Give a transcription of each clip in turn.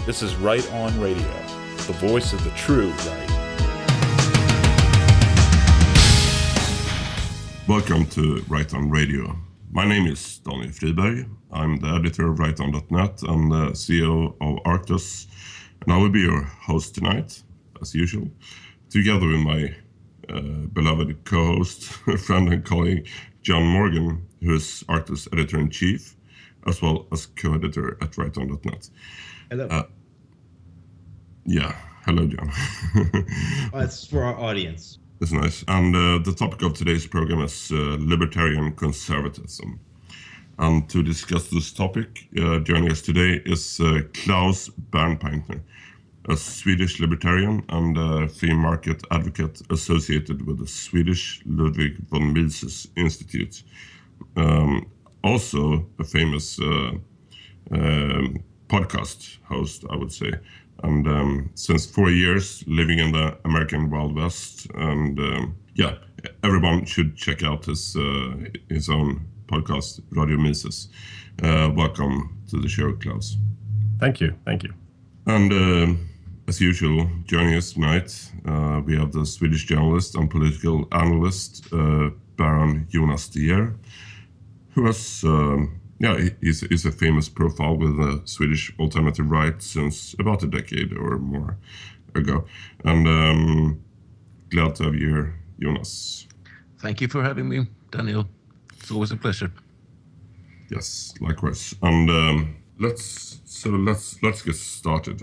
This is Right On Radio, the voice of the true right. Welcome to Right On Radio. My name is Daniel Friberg. I'm the editor of righton.net and the CEO of Arctos, and I will be your host tonight, as usual, together with my beloved co-host, friend and colleague, John Morgan, who is Arctos editor-in-chief, as well as co-editor at righton.net. Hello. Hello, John. It's for our audience. That's nice. And the topic of today's program is libertarian conservatism. And to discuss this topic, joining us today is Klaus Bernpaintner, a Swedish libertarian and a free market advocate associated with the Swedish Ludwig von Mises Institute. Also a famous podcast host, I would say. And since 4 years living in the American Wild West, and everyone should check out his own podcast, Radio Mises. Welcome to the show, Klaus. Thank you. And as usual, joining us tonight, we have the Swedish journalist and political analyst, Baron Jonas De Geer, who has he's a famous profile with the Swedish alternative right since about a decade or more ago. And glad to have you here, Jonas. Thank you for having me, Daniel. It's always a pleasure. Yes, likewise. And let's get started.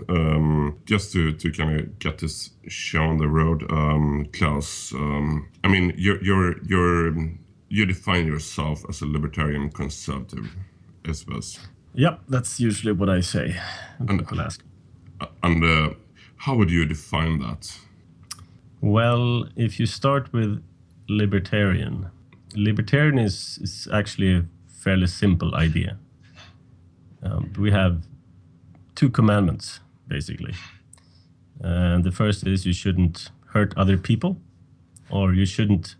Just to kind of get this show on the road, Klaus. I mean, you define yourself as a libertarian conservative, I suppose. Yep, that's usually what I say when people ask. And how would you define that? Well, if you start with libertarian is actually a fairly simple idea. We have two commandments, basically. And the first is you shouldn't hurt other people, or you shouldn't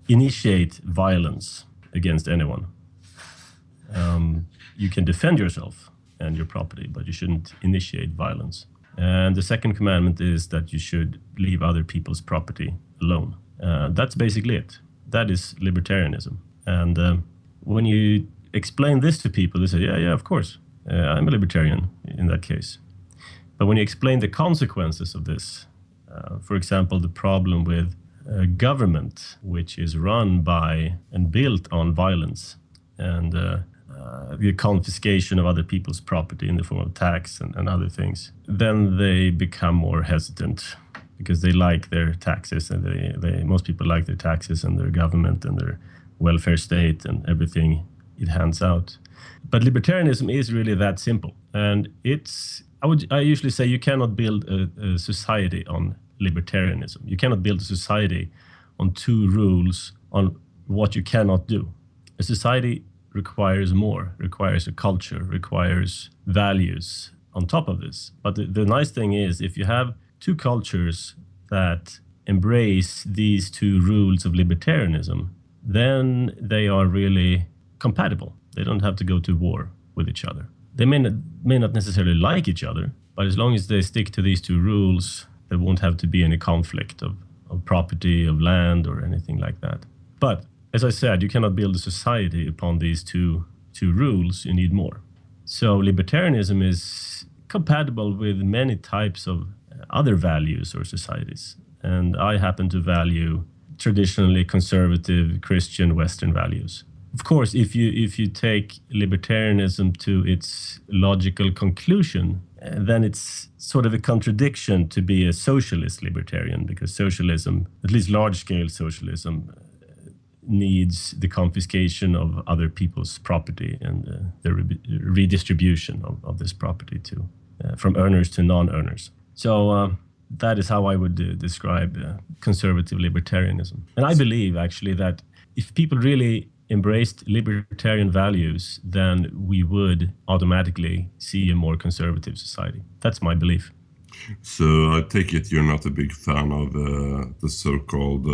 initiate violence against anyone. You can defend yourself and your property, but you shouldn't initiate violence. And the second commandment is that you should leave other people's property alone. That's basically it. That is libertarianism. And when you explain this to people, they say, yeah, of course, I'm a libertarian in that case. But when you explain the consequences of this, for example, the problem with a government which is run by and built on violence and the confiscation of other people's property in the form of tax and other things, then they become more hesitant because they like their taxes, and most people like their taxes and their government and their welfare state and everything it hands out. But libertarianism is really that simple, and I usually say you cannot build a society on libertarianism. You cannot build a society on two rules on what you cannot do. A society requires more, requires a culture, requires values on top of this. But the nice thing is, if you have two cultures that embrace these two rules of libertarianism, then they are really compatible. They don't have to go to war with each other. They may not necessarily like each other, but as long as they stick to these two rules, there won't have to be any conflict of property, of land, or anything like that. But as I said, you cannot build a society upon these two rules. You need more. So libertarianism is compatible with many types of other values or societies. And I happen to value traditionally conservative Christian Western values. Of course, if you take libertarianism to its logical conclusion, then it's sort of a contradiction to be a socialist libertarian, because socialism, at least large-scale socialism, needs the confiscation of other people's property and the redistribution of this property from earners to non-earners. So that is how I would describe conservative libertarianism. And I believe, actually, that if people really embraced libertarian values, then we would automatically see a more conservative society. That's my belief. So I take it you're not a big fan of the so-called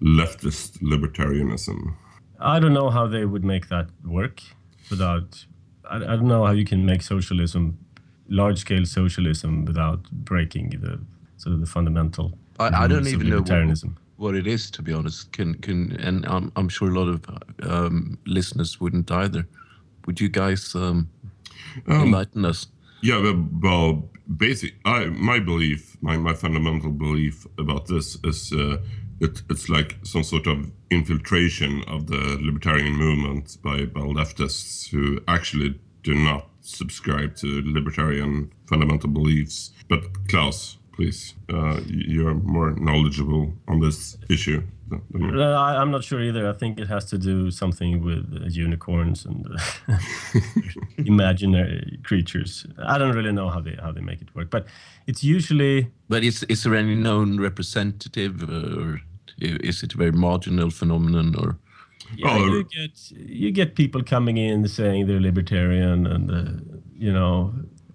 leftist libertarianism. I don't know how they would make that work without... I don't know how you can make socialism large-scale socialism without breaking the sort of the fundamental I don't rules of even know libertarianism. what it is, to be honest. And I'm sure a lot of listeners wouldn't either. Would you guys enlighten us? Yeah, well, my belief, my fundamental belief about this is it's like some sort of infiltration of the libertarian movement by leftists who actually do not subscribe to libertarian fundamental beliefs. But Klaus, please, you're more knowledgeable on this issue than me. I'm not sure either. I think it has to do something with unicorns and imaginary creatures. I don't really know how they make it work, but it's usually. But is there any known representative, or is it a very marginal phenomenon, or? Yeah, you get people coming in saying they're libertarian and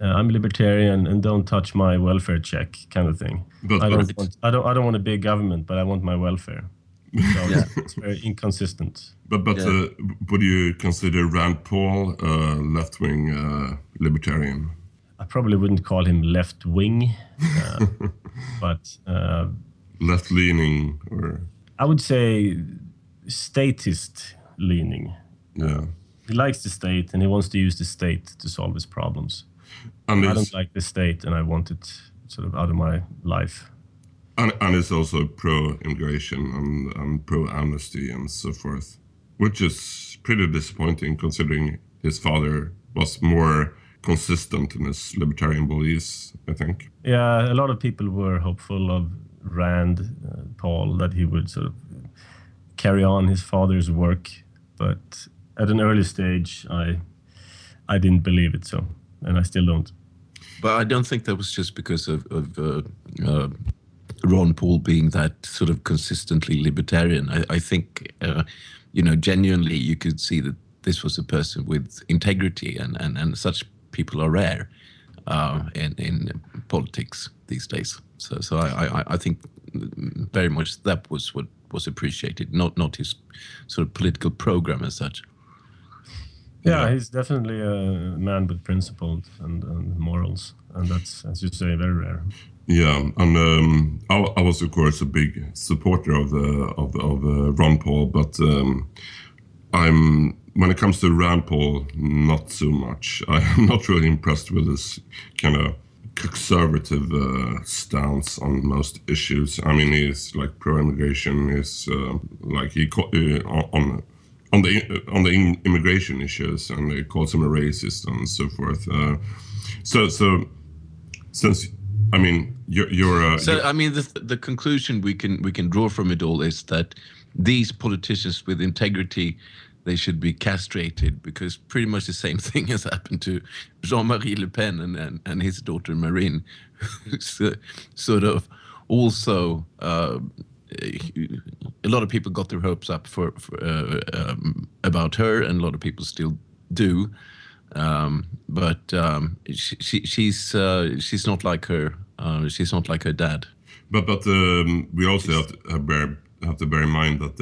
I'm libertarian and don't touch my welfare check kind of thing. I don't want a big government, but I want my welfare. So it's very inconsistent. But would you consider Rand Paul left-wing libertarian? I probably wouldn't call him left-wing, but left-leaning, or I would say statist leaning. Yeah, he likes the state and he wants to use the state to solve his problems. And I don't like the state, and I want it sort of out of my life. And it's also pro-immigration and pro-amnesty and so forth, which is pretty disappointing considering his father was more consistent in his libertarian beliefs, I think. Yeah, a lot of people were hopeful of Rand Paul that he would sort of carry on his father's work, but at an early stage, I didn't believe it, so, and I still don't. But I don't think that was just because of Ron Paul being that sort of consistently libertarian. I think, genuinely you could see that this was a person with integrity, and such people are rare in politics these days. So I think very much that was what was appreciated, not his sort of political program as such. Yeah, he's definitely a man with principles and morals, and that's, as you say, very rare. Yeah, and I was of course a big supporter of Ron Paul, but when it comes to Rand Paul, not so much. I'm not really impressed with this kind of conservative stance on most issues. I mean, he's like pro-immigration. He's like on the immigration issues, and he calls him a racist and so forth. So since I mean you're I mean the conclusion we can draw from it all is that these politicians with integrity, they should be castrated, because pretty much the same thing has happened to Jean-Marie Le Pen and his daughter Marine, who's sort of also a lot of people got their hopes up for about her, and a lot of people still do, but she's not like her. She's not like her dad. But we also have to bear in mind that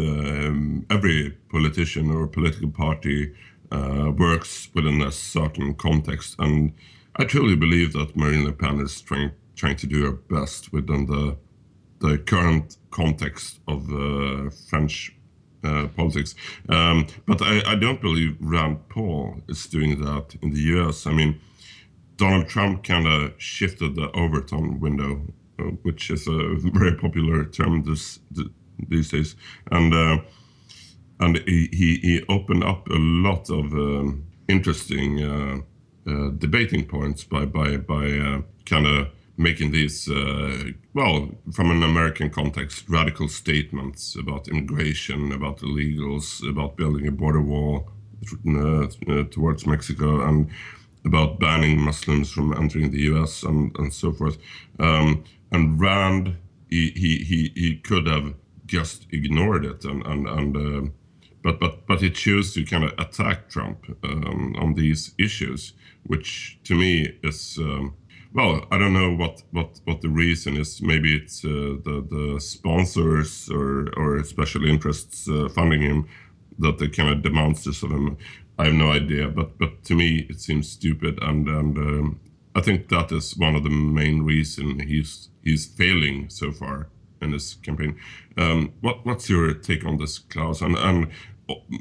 every politician or political party works within a certain context, and I truly believe that Marine Le Pen is trying to do her best within the current context of French politics. But I don't believe Rand Paul is doing that in the US. I mean, Donald Trump kind of shifted the Overton window, which is a very popular term these days, and he opened up a lot of interesting debating points by kind of making these from an American context, radical statements about immigration, about illegals, about building a border wall towards Mexico, and about banning Muslims from entering the US and so forth. And Rand, he could have just ignored it, but he chose to kind of attack Trump on these issues, which to me is I don't know what the reason is. Maybe it's the sponsors or special interests funding him that they kind of demands this of him. I have no idea, but to me it seems stupid, and I think that is one of the main reasons he's failing so far in this campaign. What's your take on this, Klaus? And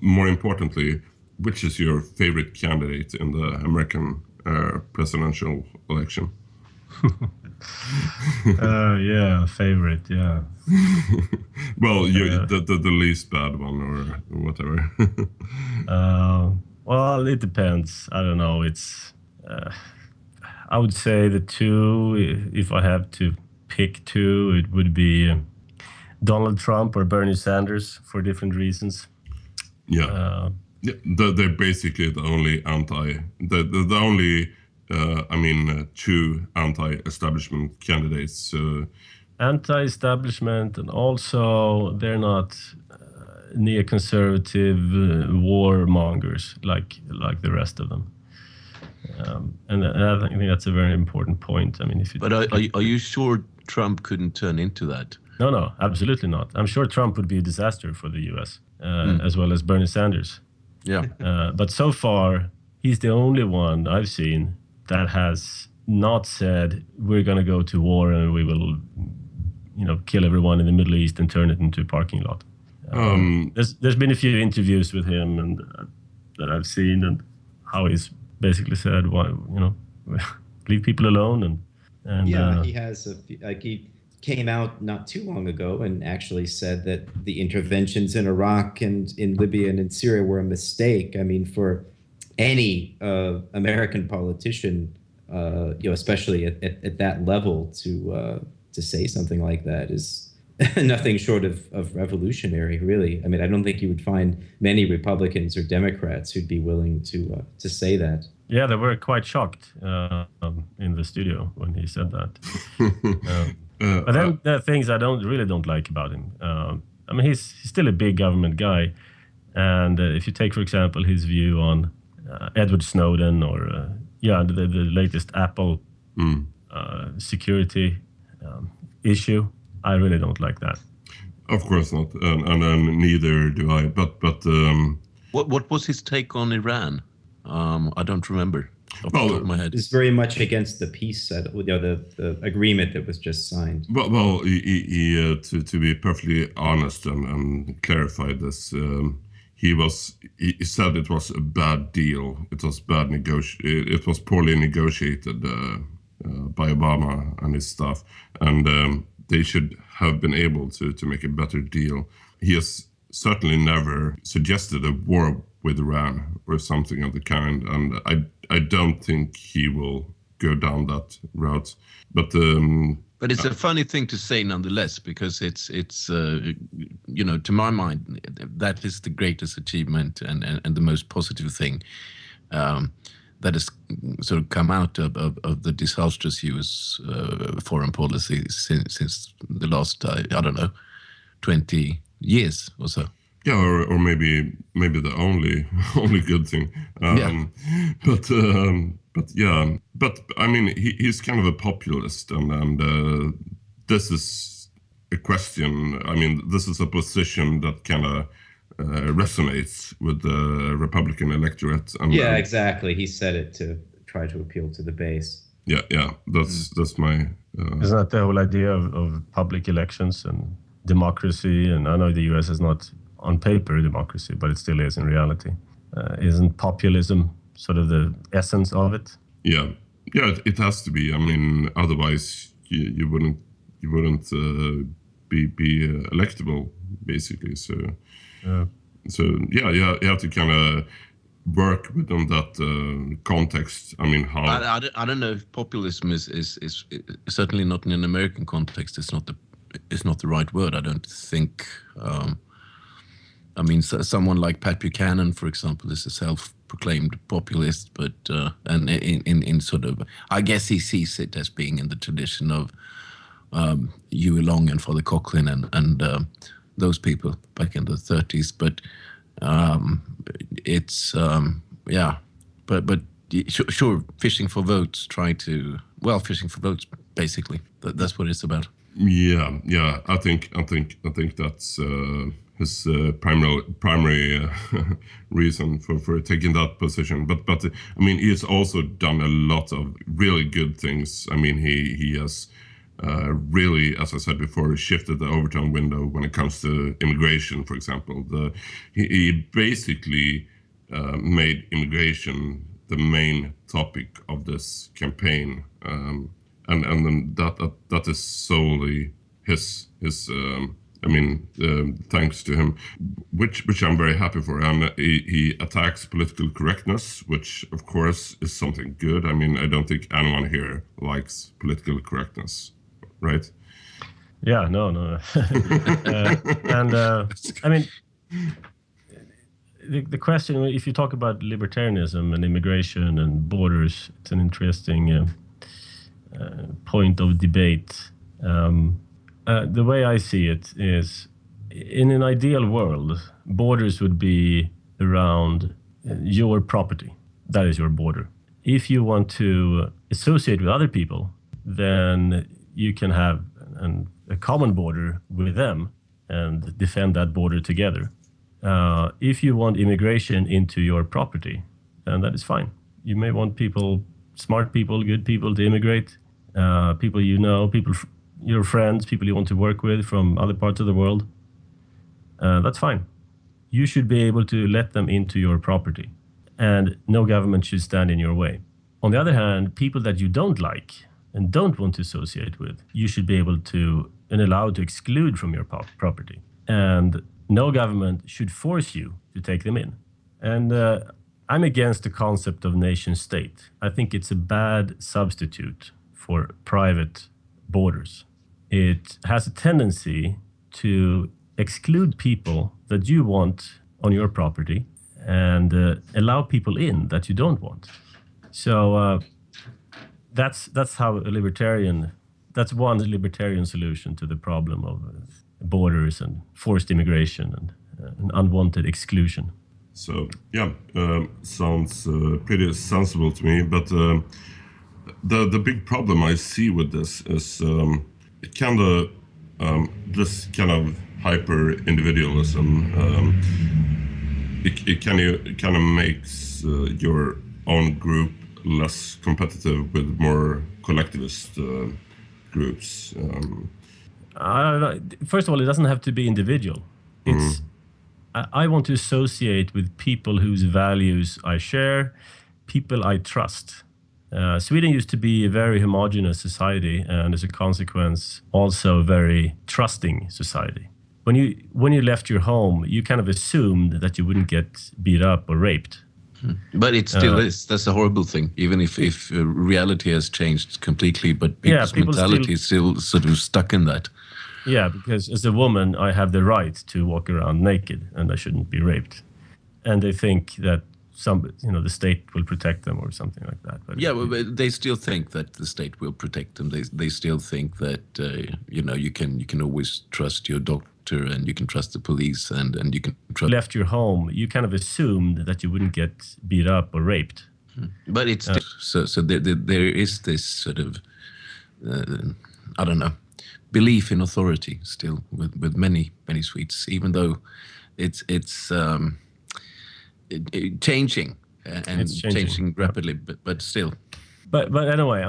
more importantly, which is your favorite candidate in the American presidential election? Yeah, favorite, yeah. Well, the least bad one or whatever. Well, it depends. I don't know. It's I would say the two, if I have to pick two, it would be Donald Trump or Bernie Sanders for different reasons. Yeah. They're basically the only true anti-establishment candidates. Anti-establishment, and also they're not neoconservative warmongers like the rest of them. And I think that's a very important point. I mean, if you But are you sure Trump couldn't turn into that? No, absolutely not. I'm sure Trump would be a disaster for the U.S. As well as Bernie Sanders. Yeah. But so far, he's the only one I've seen that has not said we're going to go to war and we will, kill everyone in the Middle East and turn it into a parking lot. There's been a few interviews with him and that I've seen, and how he's basically said, "Why, leave people alone." And he has he came out not too long ago and actually said that the interventions in Iraq and in Libya and in Syria were a mistake. I mean, for any American politician, especially at that level, to say something like that is nothing short of revolutionary, really. I mean, I don't think you would find many Republicans or Democrats who'd be willing to say that. Yeah, they were quite shocked in the studio when he said that. But then there are things I don't like about him. I mean, he's still a big government guy, and if you take, for example, his view on Edward Snowden or the latest Apple security issue, I really don't like that. Of course not, and neither do I. But what was his take on Iran? I don't remember off the top of my head. It's very much against the peace, the agreement that was just signed. Well, he to be perfectly honest and clarify this, he said it was a bad deal. It was It was poorly negotiated by Obama and his staff, and they should have been able to make a better deal. He has certainly never suggested a war with Iran or something of the kind, and I don't think he will go down that route. But it's a funny thing to say nonetheless, because it's to my mind, that is the greatest achievement and the most positive thing that has sort of come out of the disastrous U.S. Foreign policy since the last 20 years or so. Yeah, or maybe the only good thing. But I mean, he's kind of a populist, and this is a question. I mean, this is a position that kind of resonates with the Republican electorate. And, exactly. He said it to try to appeal to the base. Yeah. That's my. Isn't that the whole idea of public elections and democracy? And I know the U.S. is not on paper democracy, but it still is in reality. Isn't populism sort of the essence of it? Yeah, it has to be. I mean, otherwise you wouldn't be electable, basically. So you have to kind of work within that context. I mean, how I don't know if populism is certainly not in an American context. It's not the right word. I don't think. I mean, someone like Pat Buchanan, for example, is a self-proclaimed populist, but and in sort of, I guess he sees it as being in the tradition of Huey Long and Father Coughlin and those people back in the 30s. But it's but sure, fishing for votes, fishing for votes, basically. That's what it's about. Yeah. I think that's his primary reason for taking that position. But I mean, he has also done a lot of really good things. I mean, he has really, as I said before, shifted the Overton window when it comes to immigration, for example. He basically made immigration the main topic of this campaign, and then that is solely his thanks to him, which I'm very happy for. And he attacks political correctness, which of course is something good. I mean, I don't think anyone here likes political correctness, right? Yeah, no. I mean, the question, if you talk about libertarianism and immigration and borders, it's an interesting point of debate. The way I see it is, in an ideal world, borders would be around your property. That is your border. If you want to associate with other people, then you can have a common border with them and defend that border together. If you want immigration into your property, then that is fine. You may want people, smart people, good people to immigrate, people you know, people, your friends, people you want to work with from other parts of the world. That's fine. You should be able to let them into your property, and no government should stand in your way. On the other hand, people that you don't like and don't want to associate with, you should be able to and allowed to exclude from your property. And no government should force you to take them in. And I'm against the concept of nation state. I think it's a bad substitute for private borders. It has a tendency to exclude people that you want on your property and allow people in that you don't want. So that's how a libertarian, that's one libertarian solution to the problem of borders and forced immigration and unwanted exclusion. So yeah, sounds pretty sensible to me. But the big problem I see with this is it kind of this kind of hyper individualism. It kind of makes your own group less competitive with more collectivist groups. I don't know. First of all, it doesn't have to be individual. It's I want to associate with people whose values I share, people I trust. Sweden used to be a very homogeneous society, and as a consequence, also a very trusting society. When you left your home, you kind of assumed that you wouldn't get beat up or raped. But it still is. That's a horrible thing. Even if reality has changed completely, but people's mentality is still sort of stuck in that. Yeah, because as a woman, I have the right to walk around naked, and I shouldn't be raped. And they think that the state will protect them or something like that. But but they still think that the state will protect them. They still think that you can always trust your doctor and you can trust the police and you can trust. Left your home, you kind of assumed that you wouldn't get beat up or raped. But it's so there is this sort of I don't know, belief in authority still with many Swedes, even though it's changing and it's changing rapidly, but still. But anyway,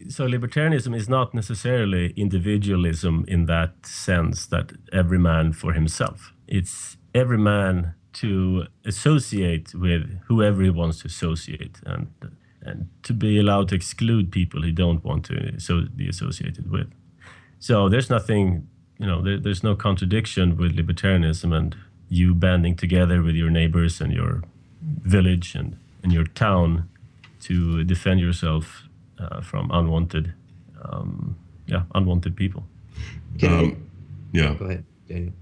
so libertarianism is not necessarily individualism in that sense that every man for himself. It's every man to associate with whoever he wants to associate, and to be allowed to exclude people he don't want to be associated with. So there's nothing, there's no contradiction with libertarianism and you banding together with your neighbors and your village and your town to defend yourself from unwanted people. Yeah. Go ahead, Daniel.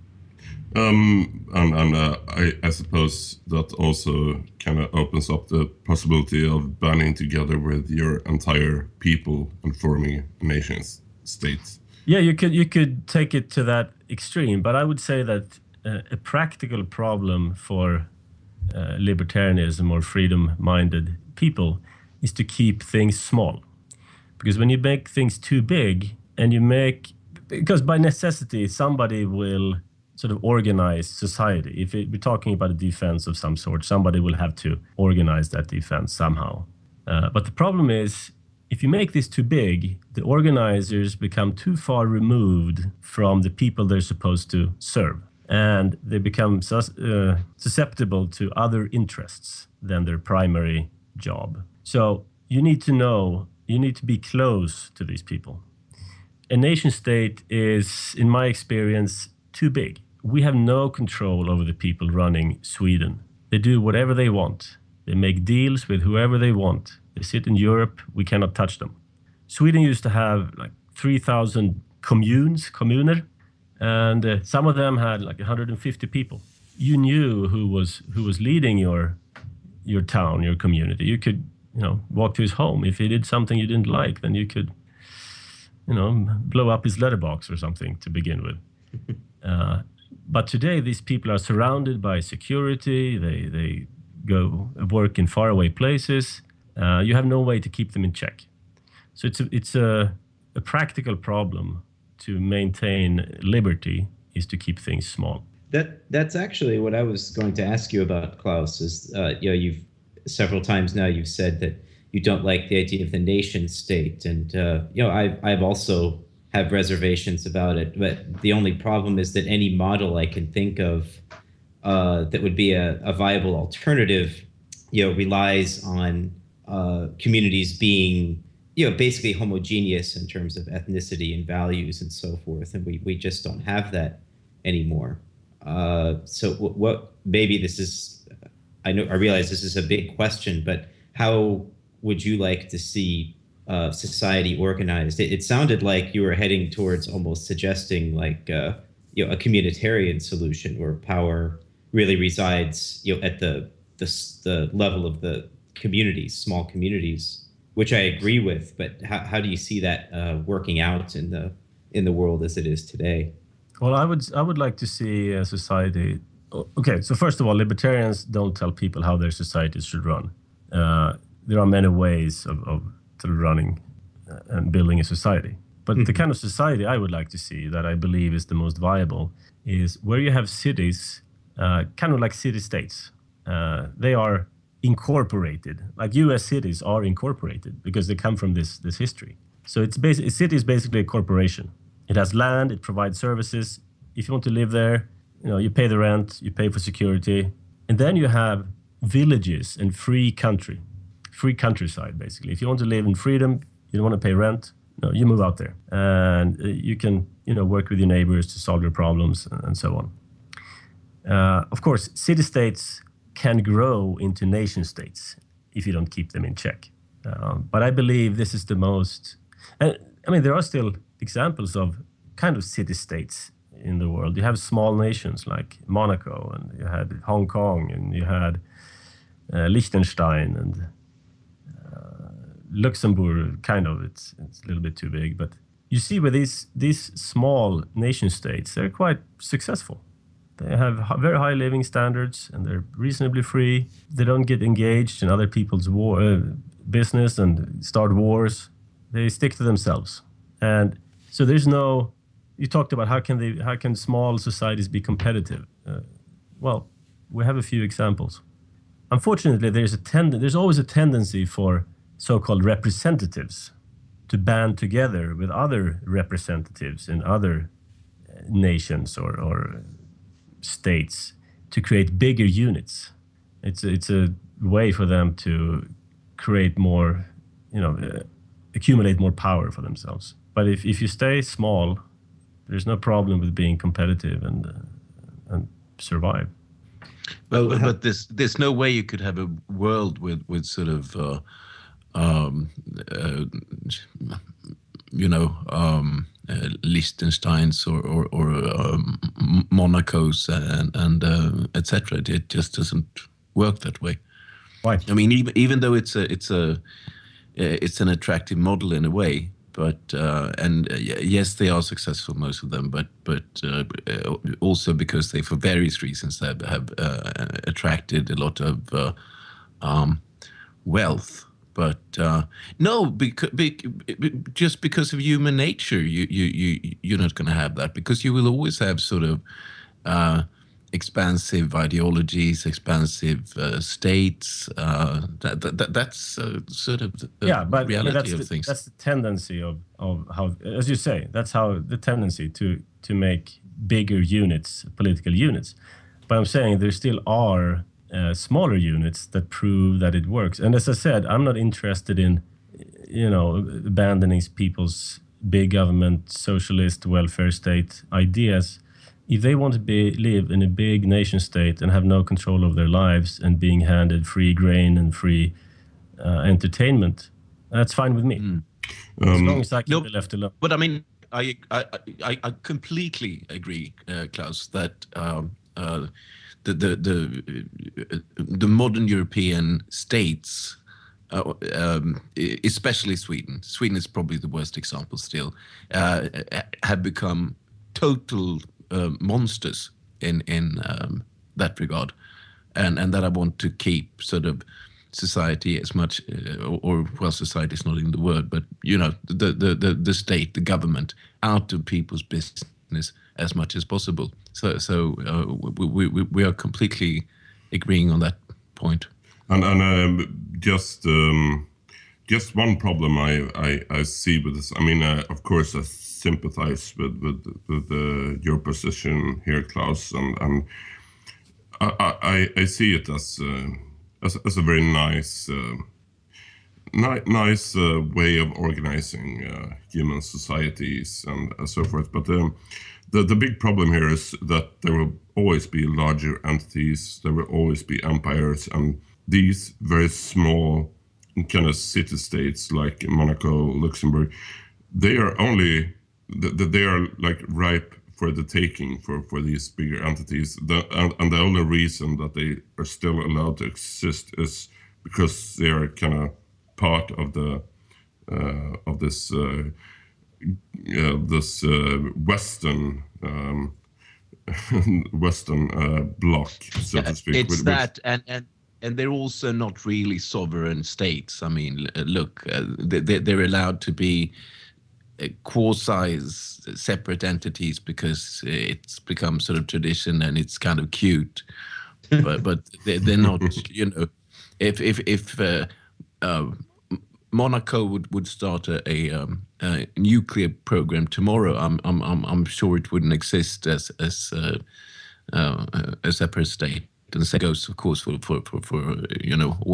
I suppose that also kind of opens up the possibility of banding together with your entire people and forming a nation state. Yeah, you could take it to that extreme, but I would say that a practical problem for libertarianism or freedom-minded people is to keep things small. Because when you make things too big, because by necessity somebody will sort of organized society. If we're talking about a defense of some sort, somebody will have to organize that defense somehow. But the problem is, if you make this too big, the organizers become too far removed from the people they're supposed to serve. And they become susceptible to other interests than their primary job. So you need to be close to these people. A nation state is, in my experience, too big. We have no control over the people running Sweden. They do whatever they want. They make deals with whoever they want. They sit in Europe, we cannot touch them. Sweden used to have like 3,000 kommuner, and some of them had like 150 people. You knew who was leading your town, your community. You could, walk to his home. If he did something you didn't like, then you could, blow up his letterbox or something to begin with. But today, these people are surrounded by security. They go work in faraway places. You have no way to keep them in check. So it's a practical problem to maintain liberty is to keep things small. That's actually what I was going to ask you about, Klaus. Is you've several times now you've said that you don't like the idea of the nation state, and I've also have reservations about it. But the only problem is that any model I can think of that would be a viable alternative, relies on communities being, basically homogeneous in terms of ethnicity and values and so forth, and we just don't have that anymore. So what maybe this is, I realize this is a big question, but how would you like to see society organized? It sounded like you were heading towards almost suggesting like a communitarian solution where power really resides at the level of the communities, small communities, which I agree with. But how do you see that working out in the world as it is today? Well, I would like to see a society. Okay, so first of all, libertarians don't tell people how their societies should run. There are many ways of sort of running and building a society. But the kind of society I would like to see, that I believe is the most viable, is where you have cities, kind of like city-states. They are incorporated, like U.S. cities are incorporated because they come from this history. So a city is basically a corporation. It has land, it provides services. If you want to live there, you pay the rent, you pay for security. And then you have villages and free countryside, basically. If you want to live in freedom, you don't want to pay rent, you move out there. And you can, work with your neighbors to solve your problems and so on. Of course, city-states can grow into nation-states if you don't keep them in check. But I believe this is the most... there are still examples of kind of city-states in the world. You have small nations like Monaco, and you had Hong Kong, and you had Liechtenstein, and Luxembourg, kind of. It's a little bit too big. But you see where these small nation-states, they're quite successful. They have very high living standards, and they're reasonably free. They don't get engaged in other people's business and start wars. They stick to themselves. And so there's no... You talked about how can small societies be competitive? Well, we have a few examples. Unfortunately, there's always a tendency for so-called representatives to band together with other representatives in other nations or states to create bigger units. It's a way for them to create more, accumulate more power for themselves. But if you stay small, there's no problem with being competitive and survive. Well, but there's no way you could have a world with sort of Liechtensteins or Monacos and etc. It just doesn't work that way. Why? I mean, even though it's an attractive model in a way, but yes, they are successful, most of them, but also because they, for various reasons, have attracted a lot of wealth. But no, just because of human nature, you're not going to have that, because you will always have sort of expansive ideologies, expansive states. That's sort of the but reality of things. That's the tendency of how, as you say, that's how the tendency to make bigger units, political units. But I'm saying there still are smaller units that prove that it works. And as I said, I'm not interested in, abandoning people's big government, socialist, welfare state ideas. If they want to live in a big nation state and have no control of their lives and being handed free grain and free entertainment, that's fine with me. As long as I can be left alone. But I mean, I completely agree, Klaus, that the modern European states, especially Sweden is probably the worst example still, have become total monsters in that regard, and that I want to keep sort of society as much, society is not even the word, but the state, the government, out of people's business as much as possible. So we are completely agreeing on that point. And just one problem I see with this. I mean, of course, I sympathize with your position here, Klaus, and I see it as a very nice way of organizing human societies and so forth. But the big problem here is that there will always be larger entities. There will always be empires, and these very small kind of city-states like Monaco, Luxembourg, they are like ripe for the taking for these bigger entities. And the only reason that they are still allowed to exist is because they are kind of part of the of this Western bloc, so to speak. It's and they're also not really sovereign states. I mean, look, they're allowed to be quasi-separate entities because it's become sort of tradition and it's kind of cute. but they're not. If Monaco would start a nuclear program tomorrow, I'm sure it wouldn't exist as a separate state. And the same goes, of course, for all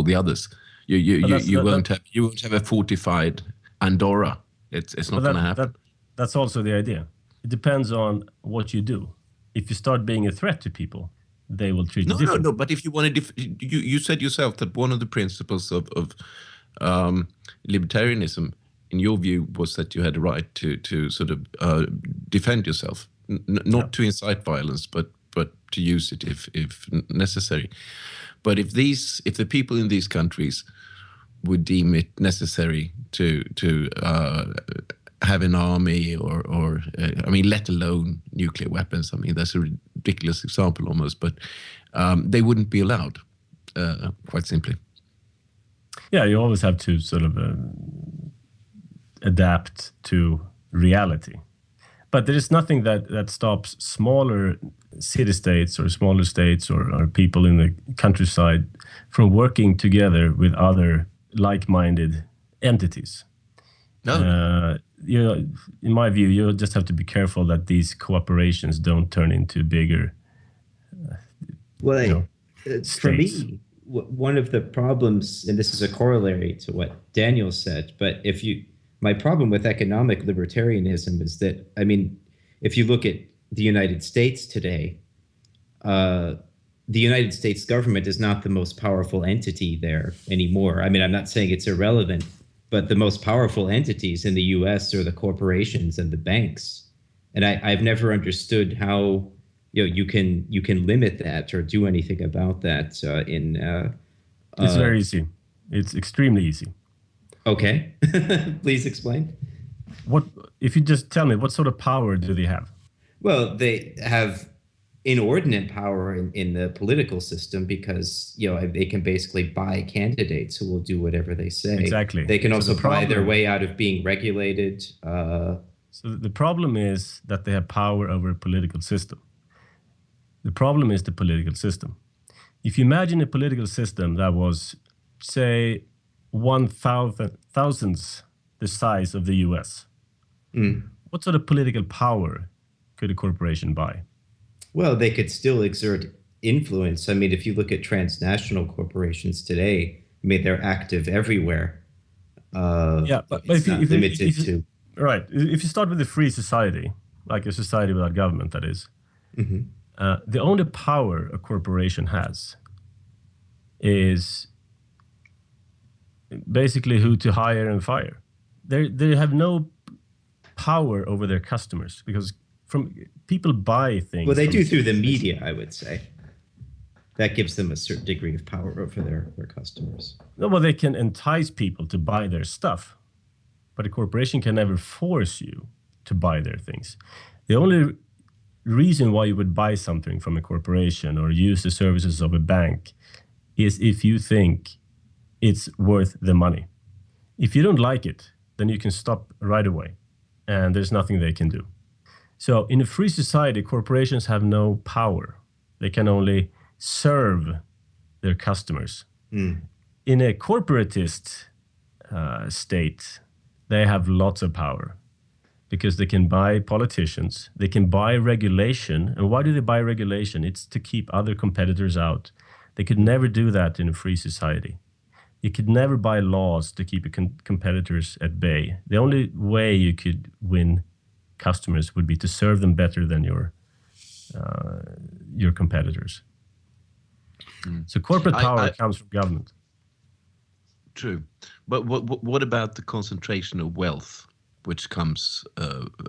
the others. You won't have a fortified Andorra. It's not going to happen. That's also the idea. It depends on what you do. If you start being a threat to people, they will treat you differently. No. But if you want to, you said yourself that one of the principles of libertarianism, in your view, was that you had a right to sort of defend yourself, not to incite violence, but to use it if necessary. But if the people in these countries would deem it necessary to have an army or let alone nuclear weapons. I mean, that's a ridiculous example almost, but they wouldn't be allowed, quite simply. Yeah, you always have to sort of adapt to reality. But there is nothing that stops smaller city-states or smaller states or people in the countryside from working together with other like-minded entities. No. In my view, you just have to be careful that these cooperations don't turn into bigger. For me, one of the problems, and this is a corollary to what Daniel said, but my problem with economic libertarianism is that, I mean, if you look at the United States today, the United States government is not the most powerful entity there anymore. I mean, I'm not saying it's irrelevant, but the most powerful entities in the U.S. are the corporations and the banks. And I've never understood how you can limit that or do anything about that. It's very easy. It's extremely easy. Okay, please explain. What if you just tell me what sort of power do they have? Well, they have inordinate power in the political system because they can basically buy candidates who will do whatever they say. Exactly. They can also buy their way out of being regulated. So the problem is that they have power over a political system. The problem is the political system. If you imagine a political system that was, say, 1,000th the size of the US, what sort of political power could a corporation buy? Well, they could still exert influence. I mean, if you look at transnational corporations today, I mean, they're active everywhere. But it's not limited to. Right. If you start with a free society, like a society without government, that is, the only power a corporation has is basically who to hire and fire. They have no power over their customers because people buy things. Well, they do through the media, I would say. That gives them a certain degree of power over their customers. No, well, they can entice people to buy their stuff, but a corporation can never force you to buy their things. The only reason why you would buy something from a corporation or use the services of a bank is if you think it's worth the money. If you don't like it, then you can stop right away, and there's nothing they can do. So in a free society, corporations have no power. They can only serve their customers. In a corporatist state, they have lots of power because they can buy politicians, they can buy regulation. And why do they buy regulation? It's to keep other competitors out. They could never do that in a free society. You could never buy laws to keep competitors at bay. The only way you could win customers would be to serve them better than your competitors. So corporate power comes from government. True. But what about the concentration of wealth, which comes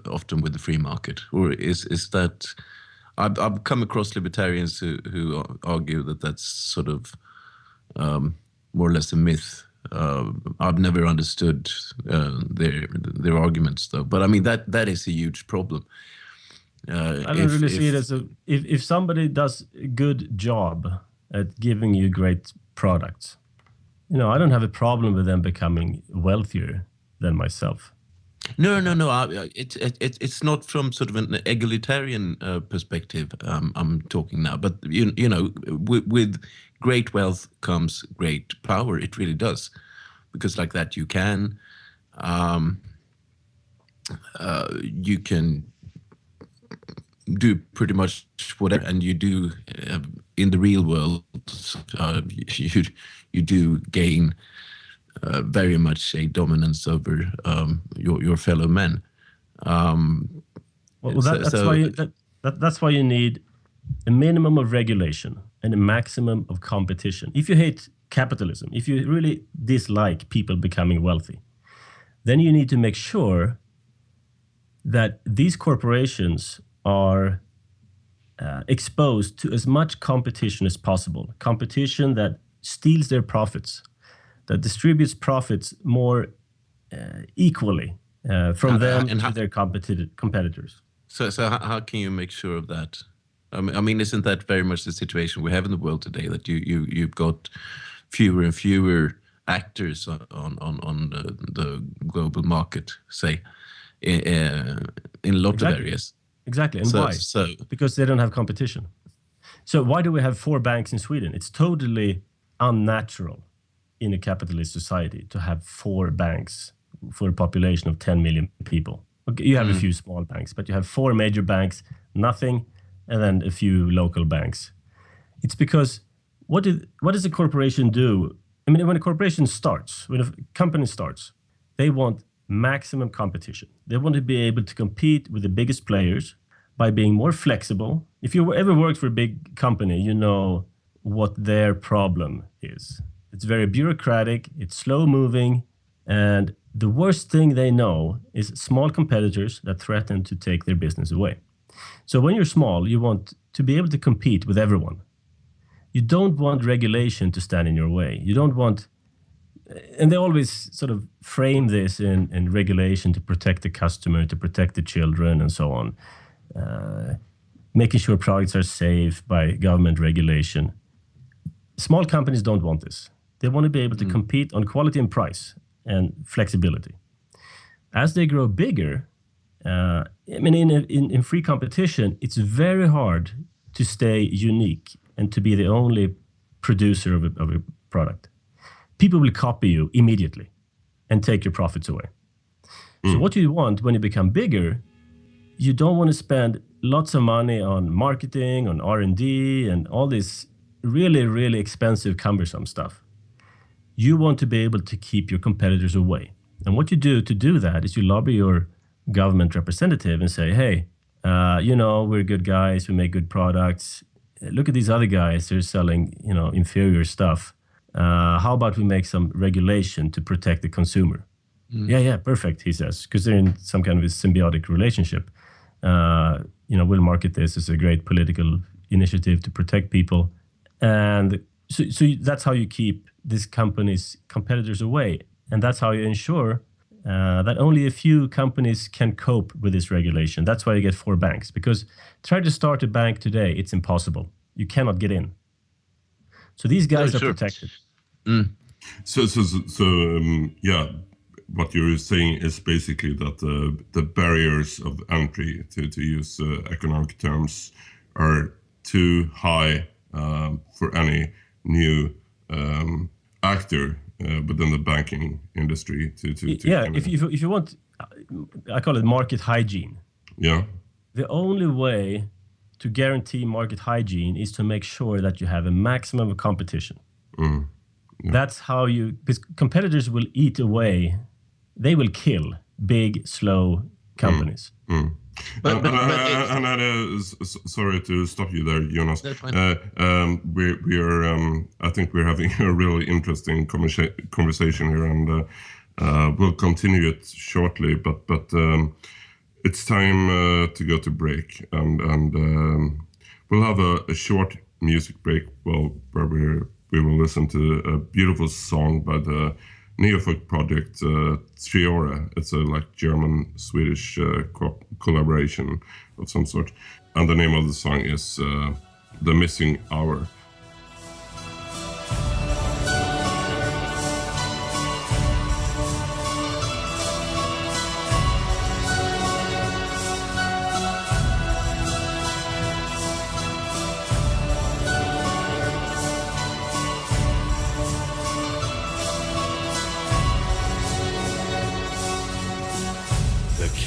often with the free market? Or is that... I've come across libertarians who argue that that's sort of more or less a myth. I've never understood their arguments, though. But I mean, that is a huge problem. I don't really see it as if somebody does a good job at giving you great products, I don't have a problem with them becoming wealthier than myself. No. It's not from sort of an egalitarian perspective. I'm talking now, but with great wealth comes great power. It really does, because like that you can do pretty much whatever, and you do in the real world. You do gain very much a dominance over your fellow men. That's why you need a minimum of regulation and a maximum of competition. If you hate capitalism, if you really dislike people becoming wealthy, then you need to make sure that these corporations are exposed to as much competition as possible. Competition that steals their profits, that distributes profits more equally from them to their competitors. So how can you make sure of that? I mean, isn't that very much the situation we have in the world today? That you've got fewer and fewer actors on the global market, say, in a lot of areas. Exactly, and why? Because they don't have competition. So why do we have 4 banks in Sweden? It's totally unnatural in a capitalist society to have 4 banks for a population of 10 million people. Okay, you have a few small banks, but you have 4 major banks, nothing, and then a few local banks. It's because what does a corporation do? I mean, when a corporation starts, when a company starts, they want maximum competition. They want to be able to compete with the biggest players by being more flexible. If you ever worked for a big company, you know what their problem is. It's very bureaucratic, it's slow moving, and the worst thing they know is small competitors that threaten to take their business away. So when you're small, you want to be able to compete with everyone. You don't want regulation to stand in your way. You don't want, and they always sort of frame this in regulation to protect the customer, to protect the children, and so on. Making sure products are safe by government regulation. Small companies don't want this. They want to be able to compete on quality and price and flexibility. As they grow bigger, I mean, in free competition, it's very hard to stay unique and to be the only producer of a product, people will copy you immediately and take your profits away. So what you want when you become bigger, you don't want to spend lots of money on marketing, on R&D, and all this really, really expensive, cumbersome stuff. You want to be able to keep your competitors away. And what you do to do that is you lobby your government representative and say, hey, we're good guys, we make good products. Look at these other guys, they're selling, inferior stuff. How about we make some regulation to protect the consumer? Yeah, perfect, he says, because they're in some kind of a symbiotic relationship. We'll market this as a great political initiative to protect people. And so that's how you keep these companies' competitors away. And that's how you ensure that only a few companies can cope with this regulation. That's why you get 4 banks. Because try to start a bank today, it's impossible. You cannot get in. So these guys are protected. What you're saying is basically that the barriers of entry, to use economic terms, are too high for any new actor within the banking industry. If you want, I call it market hygiene. Yeah. The only way to guarantee market hygiene is to make sure that you have a maximum of competition. Yeah. That's how because competitors will eat away. They will kill big, slow companies. Sorry to stop you there, Jonas. That's fine. We are. I think we're having a really interesting conversation here, and we'll continue it shortly. But it's time to go to break, and we'll have a short music break. Where we will listen to a beautiful song by the Neofolk project Triore. It's a German-Swedish collaboration of some sort. And the name of the song is The Missing Hour.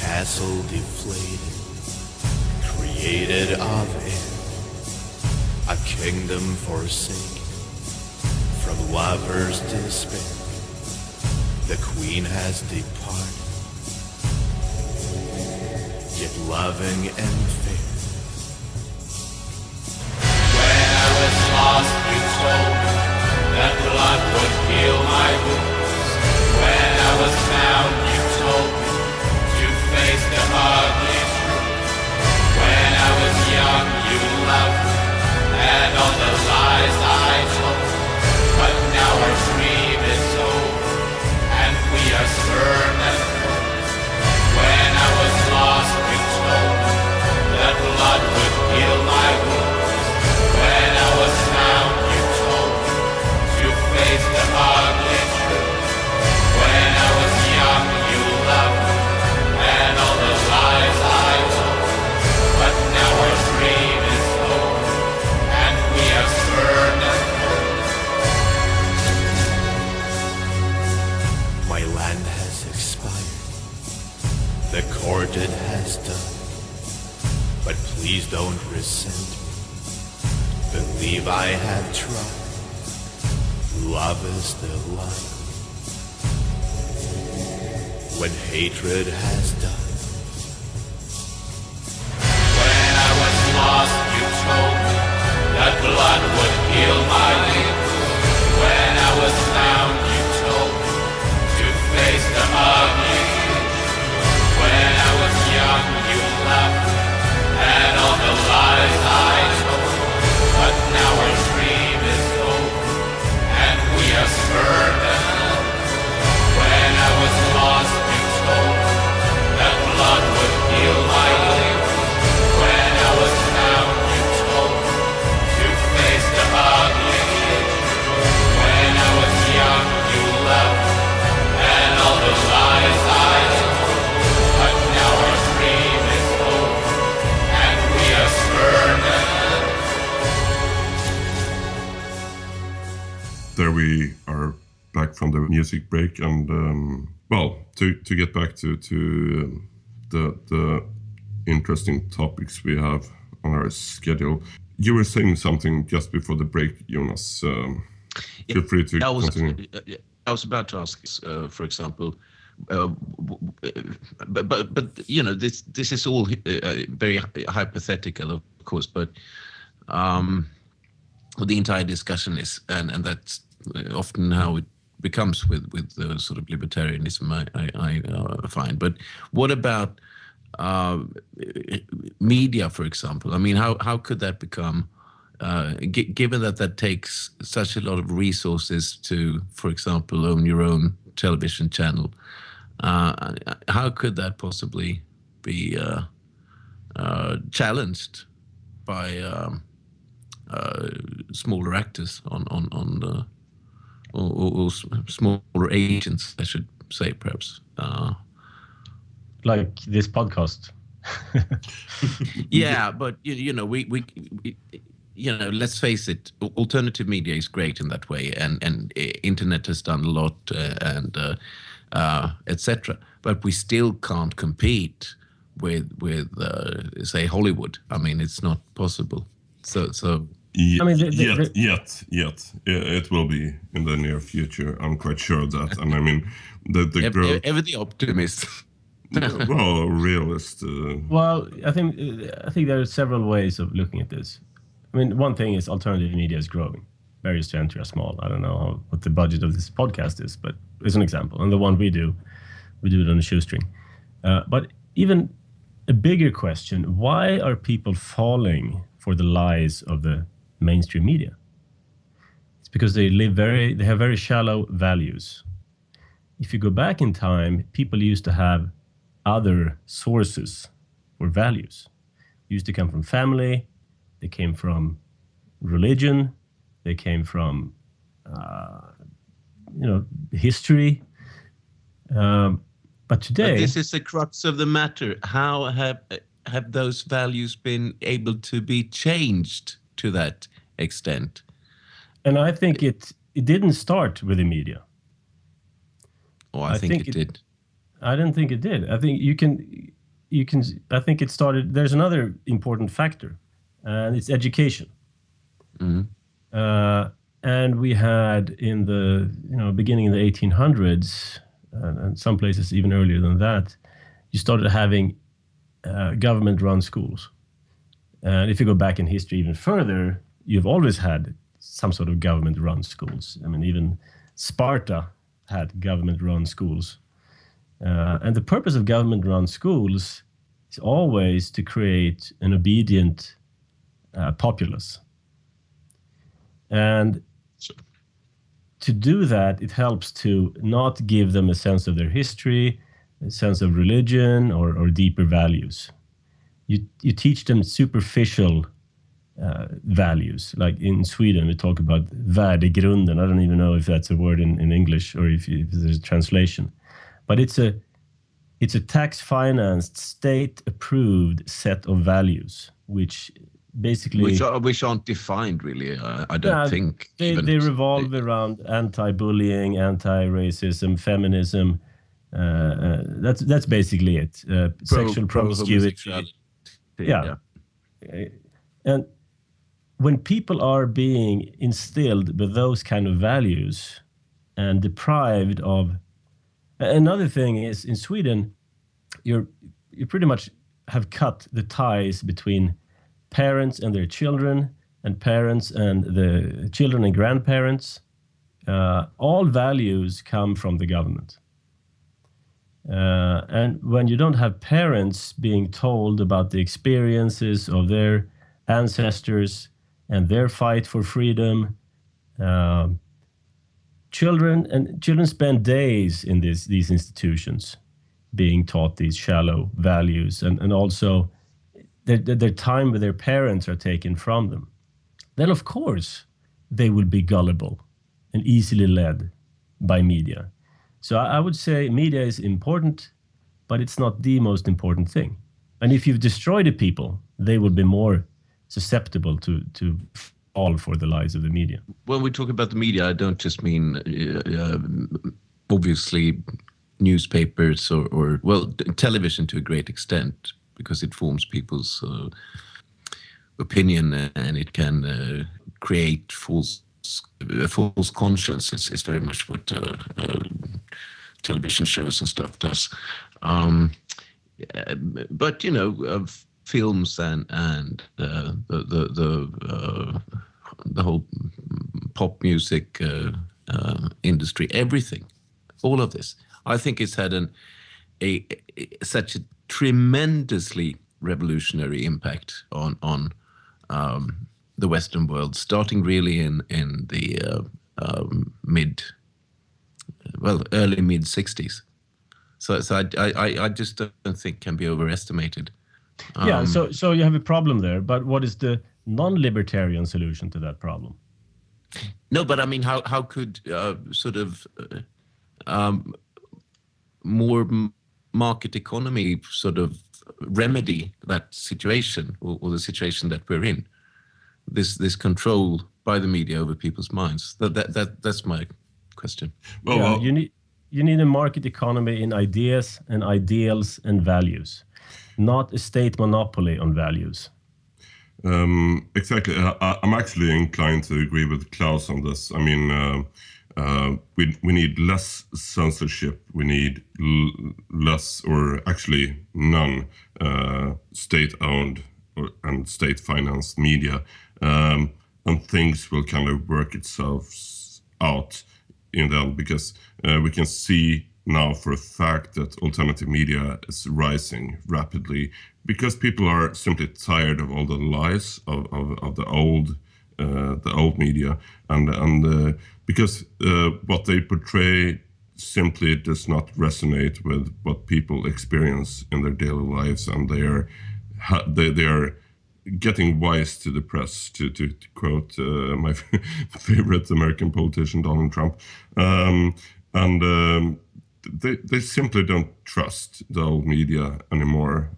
Castle deflated, created of air, a kingdom forsaken from lovers' despair. The queen has departed, yet loving and fair. When I was lost, you told me that blood would heal my wounds. When I was found, you told me face the ugly truth. When I was young, you loved me, and all the lies I told. But now our dream is over, and we are stern and cold. When I was lost, you told me that blood would heal my wounds. When I was found, you told me to face the ugly truth. When I was young, you loved me, and all the lies I told. But now our dream is over, and we are stern and cold. My land has expired, the courted has done. But please don't resent me, believe I have tried. Love is the light when hatred has done. When I was lost, you told me that blood would heal my limbs. When I was found, you told me to face the ugly truth. When I was young, you loved me, and all the lies I told. But now our dream is over, and we are spurned and alone. When I was lost, that blood would heal my limbs. When I was found, you told me to face the ugly truth. the music break. And well, to get back to the interesting topics we have on our schedule, you were saying something just before the break, Jonas. Feel free to continue. I was about to ask, for example, but you know, this is all very hypothetical, of course, but the entire discussion is, and that's often how it becomes with sort of libertarianism, I find. But what about media, for example? I mean, how could that become, given that takes such a lot of resources to, for example, own your own television channel? How could that possibly be challenged by smaller actors on the or smaller agents, I should say, perhaps? Like this podcast. Yeah, but you know, we you know, let's face it, alternative media is great in that way, and internet has done a lot, and etc. But we still can't compete with say Hollywood. I mean, it's not possible. So I mean, yet it will be in the near future. I'm quite sure of that. And I mean, the growth. Ever the optimist. Well, realist. Well, I think there are several ways of looking at this. I mean, one thing is alternative media is growing. Barriers to entry are small. I don't know what the budget of this podcast is, but it's an example. And the one we do it on a shoestring. But even a bigger question: why are people falling for the lies of the mainstream media? It's because they have very shallow values. If you go back in time, people used to have other sources for values. They used to come from family, they came from religion, they came from history. But today, but this is the crux of the matter. How have those values been able to be changed to that extent? And I think it didn't start with the media. Oh, I think it did. I don't think it did. I think you can. I think it started. There's another important factor, and it's education. Mm-hmm. And we had in the beginning of the 1800s, and some places even earlier than that, you started having government-run schools. And if you go back in history even further, you've always had some sort of government-run schools. I mean, even Sparta had government-run schools. And the purpose of government-run schools is always to create an obedient populace. And to do that, it helps to not give them a sense of their history, a sense of religion, or deeper values. You teach them superficial values. Like in Sweden, we talk about värdegrunden. I don't even know if that's a word in English or if there's a translation. But it's a tax-financed, state-approved set of values, which basically which aren't defined really. I don't think they revolve around anti-bullying, anti-racism, feminism. That's basically it. Sexual promiscuity. Yeah. And when people are being instilled with those kind of values and deprived of, another thing is in Sweden, you pretty much have cut the ties between parents and their children, and parents and the children and grandparents. All values come from the government. And when you don't have parents being told about the experiences of their ancestors and their fight for freedom, children spend days in these institutions being taught these shallow values, and also their time with their parents are taken from them. Then, of course, they will be gullible and easily led by media. So I would say media is important, but it's not the most important thing. And if you've destroyed the people, they will be more susceptible to all for the lies of the media. When we talk about the media, I don't just mean obviously newspapers or television to a great extent, because it forms people's opinion and it can create false conscience. It's very much what television shows and stuff does. But films and the whole pop music industry, everything, all of this, I think it's had such a tremendously revolutionary impact on the Western world, starting really in the early mid 60s. So I just don't think can be overestimated. So you have a problem there, but what is the non-libertarian solution to that problem? No, but I mean, how could more market economy sort of remedy that situation or the situation that we're in? This control by the media over people's minds. That's my question. Well, you need a market economy in ideas and ideals and values, not a state monopoly on values. Exactly. I'm actually inclined to agree with Klaus on this. I mean, we need less censorship. We need less, or actually none, state-owned and state-financed media, and things will kind of work itself out in the end, because we can see now for a fact that alternative media is rising rapidly because people are simply tired of all the lies of the old media, and because what they portray simply does not resonate with what people experience in their daily lives, and they are getting wise to the press, to quote my favorite American politician, Donald Trump, and they simply don't trust the old media anymore,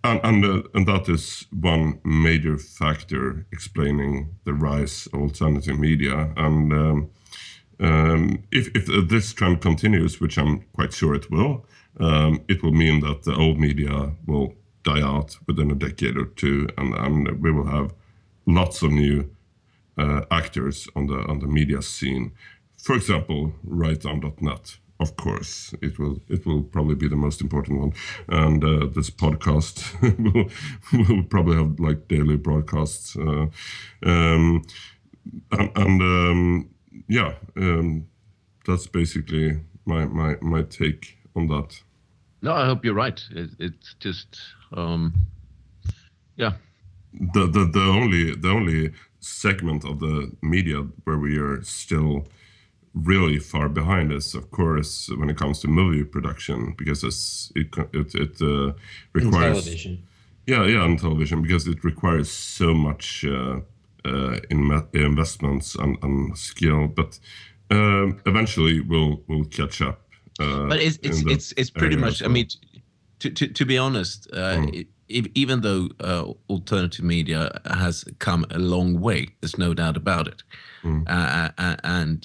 and that is one major factor explaining the rise of alternative media. And if this trend continues, which I'm quite sure it will mean that the old media will die out within a decade or two, and we will have lots of new actors on the media scene. For example, WriteDown.net. Of course, it will probably be the most important one, and this podcast will probably have like daily broadcasts, that's basically my take on that. No, I hope you're right. It's just, yeah. The only segment of the media where we are still really far behind is, of course, when it comes to movie production, because it requires television. On television, because it requires so much investments and skill, but eventually we'll catch up. But it's pretty much. I mean, to be honest, even though alternative media has come a long way, there's no doubt about it. And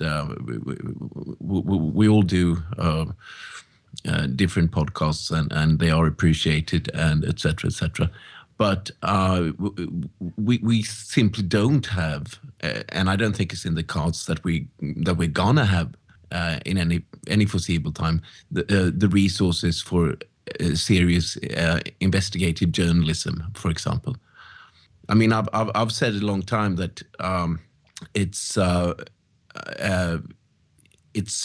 we all do different podcasts, and they are appreciated, and etc. etc. But we simply don't have, and I don't think it's in the cards that we're gonna have in any foreseeable time, the resources for serious investigative journalism, for example. I mean, I've said a long time that it's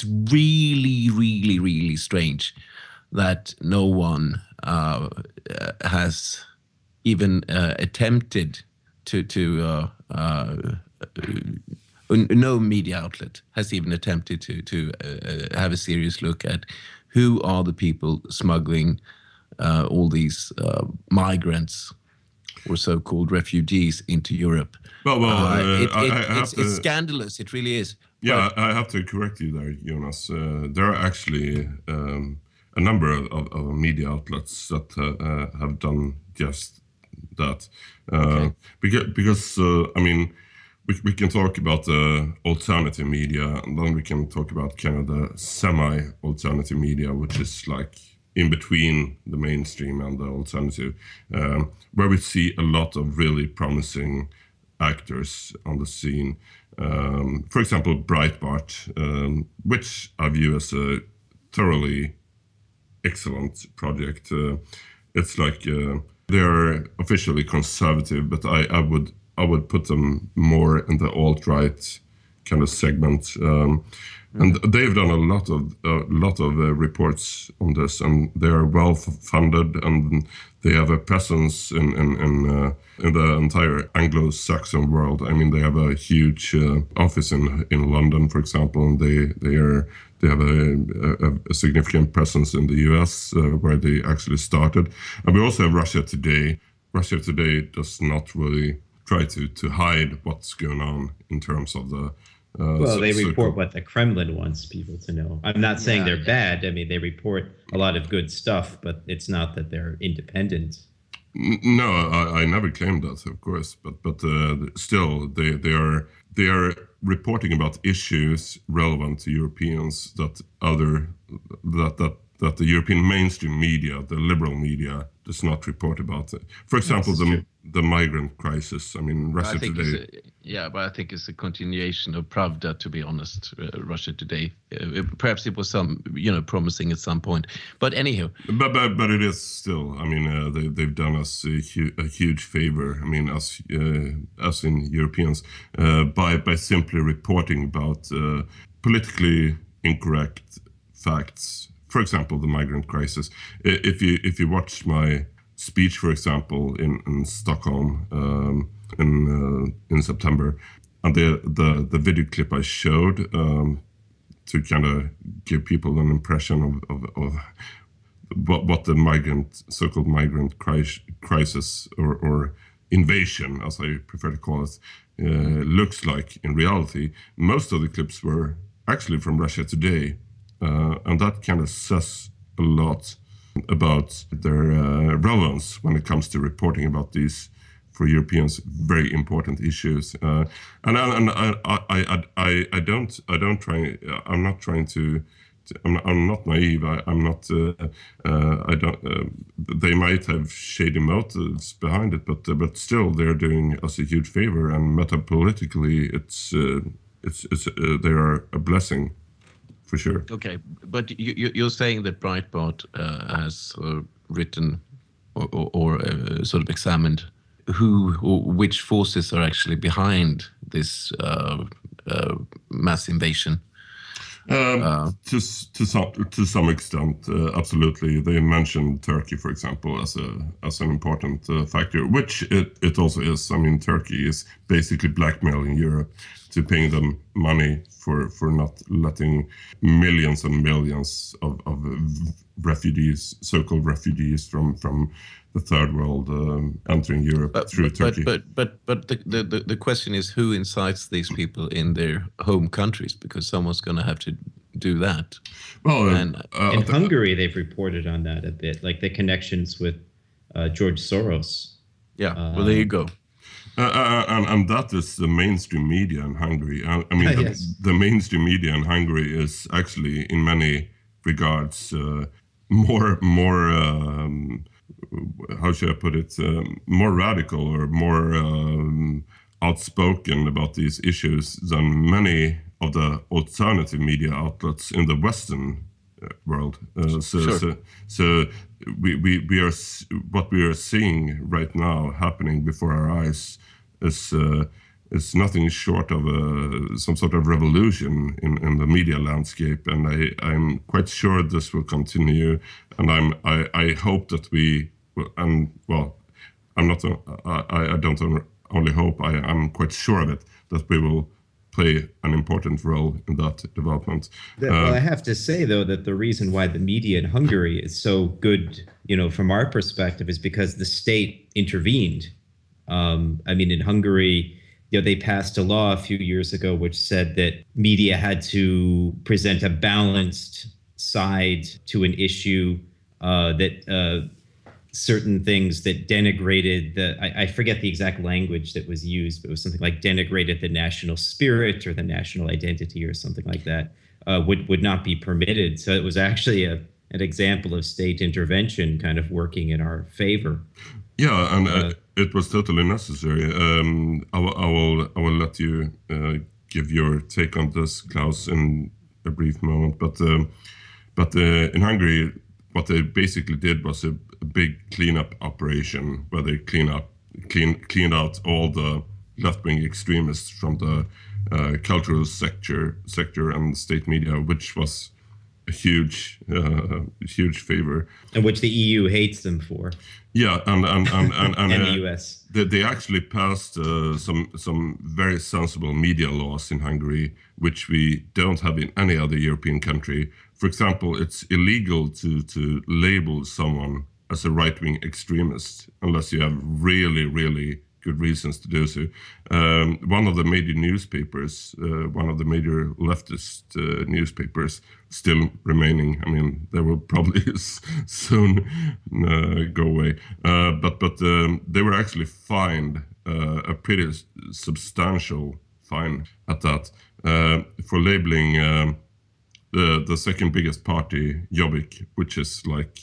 really, really, really strange that no one has even attempted to no media outlet has even attempted to have a serious look at who are the people smuggling all these migrants or so-called refugees into Europe. It's scandalous. It really is. Yeah, I have to correct you there, Jonas. There are actually a number of media outlets that have done just that. Because I mean, we can talk about the alternative media, and then we can talk about kind of the semi-alternative media, which is like in between the mainstream and the alternative, where we see a lot of really promising actors on the scene. For example, Breitbart, which I view as a thoroughly excellent project. It's like they're officially conservative, but I would put them more in the alt-right kind of segment. And they've done a lot of reports on this, and they are well funded, and they have a presence in the entire Anglo-Saxon world. I mean, they have a huge office in London, for example, and they have a significant presence in the US, where they actually started. And we also have Russia Today. Russia Today does not really try to hide what's going on in terms of the they report what the Kremlin wants people to know. I'm not saying they're bad. I mean, they report a lot of good stuff, but it's not that they're independent. No, I never claimed that, of course, but still, they are reporting about issues relevant to Europeans that the European mainstream media, the liberal media, does not report about. For example, the migrant crisis. I mean, Russia Today. But I think it's a continuation of Pravda, to be honest. Russia Today. Perhaps it was promising at some point, but anyhow. But it is still. I mean, they've done us a huge favor. I mean, us in Europeans, by simply reporting about politically incorrect facts. For example, the migrant crisis. If you watch my speech, for example, in Stockholm in September, and the video clip I showed to kind of give people an impression of what the so-called migrant crisis or invasion, as I prefer to call it, looks like in reality. Most of the clips were actually from Russia Today. And that kind of says a lot about their relevance when it comes to reporting about these, for Europeans, very important issues. And I don't try. I'm not trying to. I'm not naive. I'm not. I don't. They might have shady motives behind it, but still, they're doing us a huge favor. And metapolitically, it's they are a blessing. For sure. Okay, but you're saying that Breitbart has written or sort of examined who or which forces are actually behind this mass invasion. To some extent, absolutely. They mentioned Turkey, for example, as an important factor, which it also is. I mean, Turkey is basically blackmailing Europe to paying them money for not letting millions and millions of refugees, so-called refugees from the third world entering Europe through Turkey. But the question is, who incites these people in their home countries? Because someone's going to have to do that. Well, in Hungary, they've reported on that a bit, like the connections with George Soros. Yeah, well, there you go. And that is the mainstream media in Hungary. I mean, Yes. the mainstream media in Hungary is actually, in many regards, more how should I put it, more radical or more outspoken about these issues than many of the alternative media outlets in the Western world. So we are what we are seeing right now happening before our eyes is nothing short of some sort of revolution in the media landscape, and I'm quite sure this will continue, and I hope that we will, and well, I'm not I don't only hope, I'm quite sure of it, that we will play an important role in that development. Well, I have to say, though, that the reason why the media in Hungary is so good, from our perspective, is because the state intervened. I mean, in Hungary, they passed a law a few years ago which said that media had to present a balanced side to an issue that certain things that denigrated I forget the exact language that was used, but it was something like denigrated the national spirit or the national identity or something like that, would not be permitted. So it was actually an example of state intervention kind of working in our favor. Yeah, and it was totally necessary. I will let you give your take on this, Klaus, in a brief moment. But in Hungary, what they basically did was a big cleanup operation where they cleaned out all the left-wing extremists from the cultural sector and state media, which was a huge favor, and which the EU hates them for. Yeah, and the US. They actually passed some very sensible media laws in Hungary, which we don't have in any other European country. For example, it's illegal to label someone as a right-wing extremist unless you have really good reasons to do so. One of the major newspapers, one of the major leftist newspapers, still remaining. I mean, they will probably soon go away. But they were actually fined a pretty substantial fine at that for labeling the second biggest party, Jobbik, which is like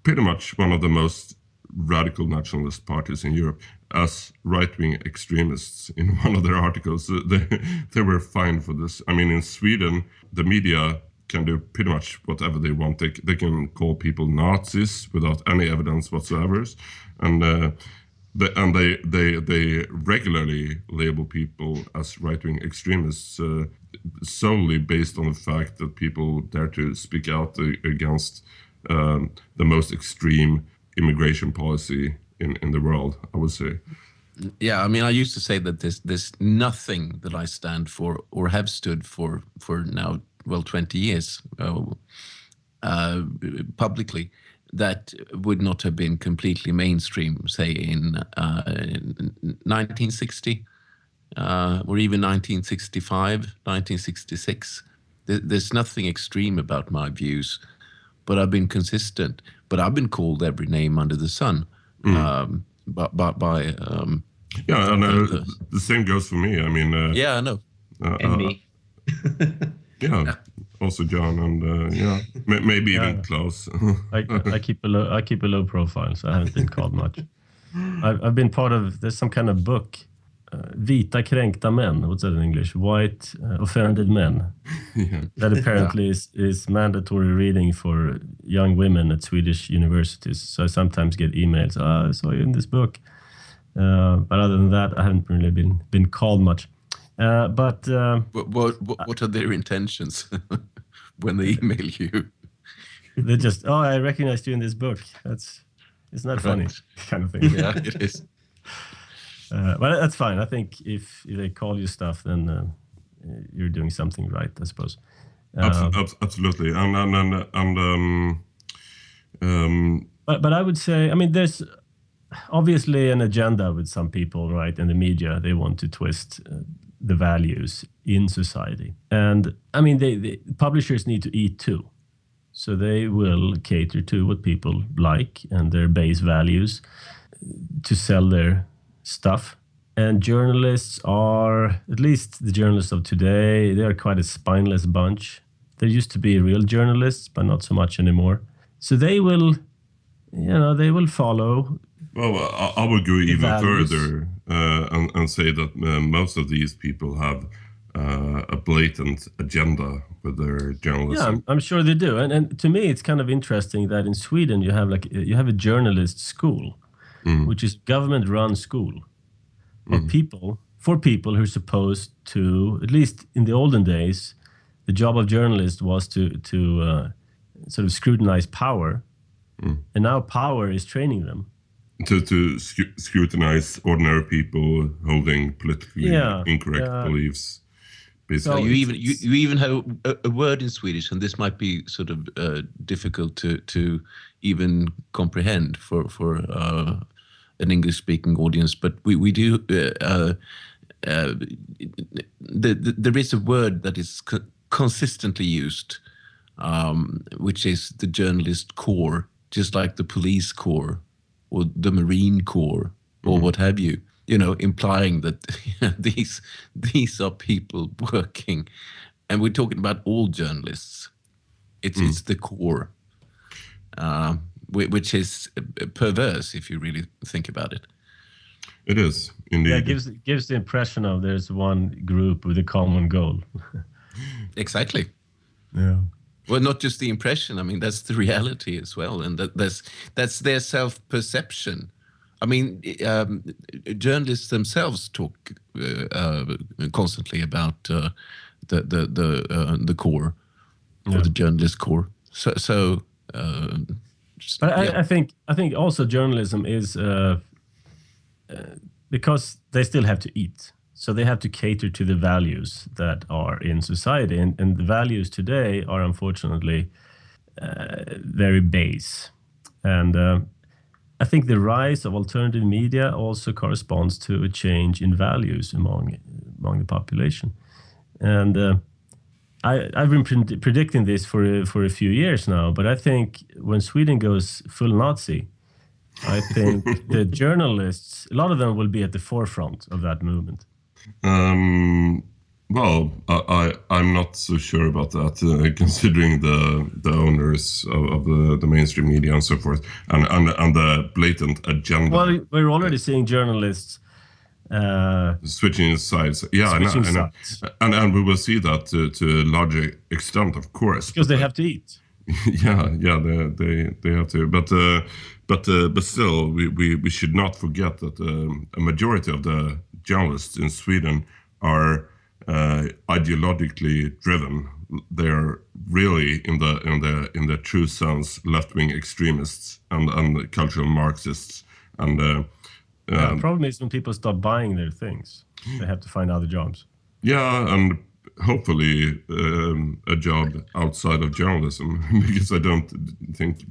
pretty much one of the most radical nationalist parties in Europe, as right-wing extremists. In one of their articles, they were fined for this. I mean, in Sweden, the media can do pretty much whatever they want. They can call people Nazis without any evidence whatsoever, and they regularly label people as right-wing extremists solely based on the fact that people dare to speak out against the most extreme immigration policy in the world, I would say. Yeah, I mean, I used to say that there's nothing that I stand for or have stood for now, 20 years publicly, that would not have been completely mainstream, say in 1960 or even 1965, 1966. There's nothing extreme about my views, but I've been consistent. But I've been called every name under the sun. Yeah, and the same goes for me. I mean, yeah, I know. And me. Yeah, also John, and yeah, maybe even Klaus. I keep a low profile, so I haven't been called much. I've been part of. There's some kind of book, Vita kränkta män. What's that in English? White offended men. Yeah. That apparently is mandatory reading for young women at Swedish universities. So I sometimes get emails. I saw you in this book. But other than that, I haven't really been called much. But what are their intentions when they email you? They just, I recognized you in this book. It's not funny, kind of thing. Yeah, it is. But that's fine. I think if they call you stuff, then you're doing something right, I suppose. Absolutely, But I would say, I mean, there's obviously an agenda with some people, right? In the media, they want to twist the values in society, and I mean, the publishers need to eat too, so they will cater to what people like and their base values to sell their stuff. And journalists are, at least the journalists of today, they are quite a spineless bunch. There used to be real journalists, but not so much anymore. So they will, they will follow. Well, I would go even values. further and say that most of these people have a blatant agenda with their journalism. Yeah, I'm sure they do. And to me, it's kind of interesting that in Sweden you have a journalist school, which is government-run school of for people who are supposed to, at least in the olden days, the job of journalist was to sort of scrutinize power, and now power is training them. To scrutinize ordinary people holding politically incorrect beliefs. So you even have a word in Swedish, and this might be sort of difficult to even comprehend for an English-speaking audience, but we do. There is a word that is consistently used, which is the journalist core just like the police corps or the Marine Corps or what have you. Implying that these are people working, and we're talking about all journalists. It's the core, which is perverse if you really think about it. It is indeed. Yeah, it gives the impression of there's one group with a common goal. Exactly. Yeah. Well, not just the impression. I mean, that's the reality as well, and that's their self-perception. I mean, journalists themselves talk constantly about the core, or the journalist core. I think also journalism is because they still have to eat, so they have to cater to the values that are in society, and the values today are unfortunately very base, and I think the rise of alternative media also corresponds to a change in values among the population, and I've been predicting this for a few years now. But I think when Sweden goes full Nazi, I think the journalists, a lot of them will be at the forefront of that movement. Well, I'm not so sure about that, considering the owners of the mainstream media and so forth, and the blatant agenda. Well, we're already seeing journalists switching sides. Yeah, switching I know. sides. And we will see that to a larger extent, of course. Because they have to eat. yeah, they have to. But still, we should not forget that a majority of the journalists in Sweden are ideologically driven. They're really in the true sense left-wing extremists and cultural Marxists. And the problem is when people stop buying their things, they have to find other jobs. Yeah, and hopefully a job outside of journalism, because I don't think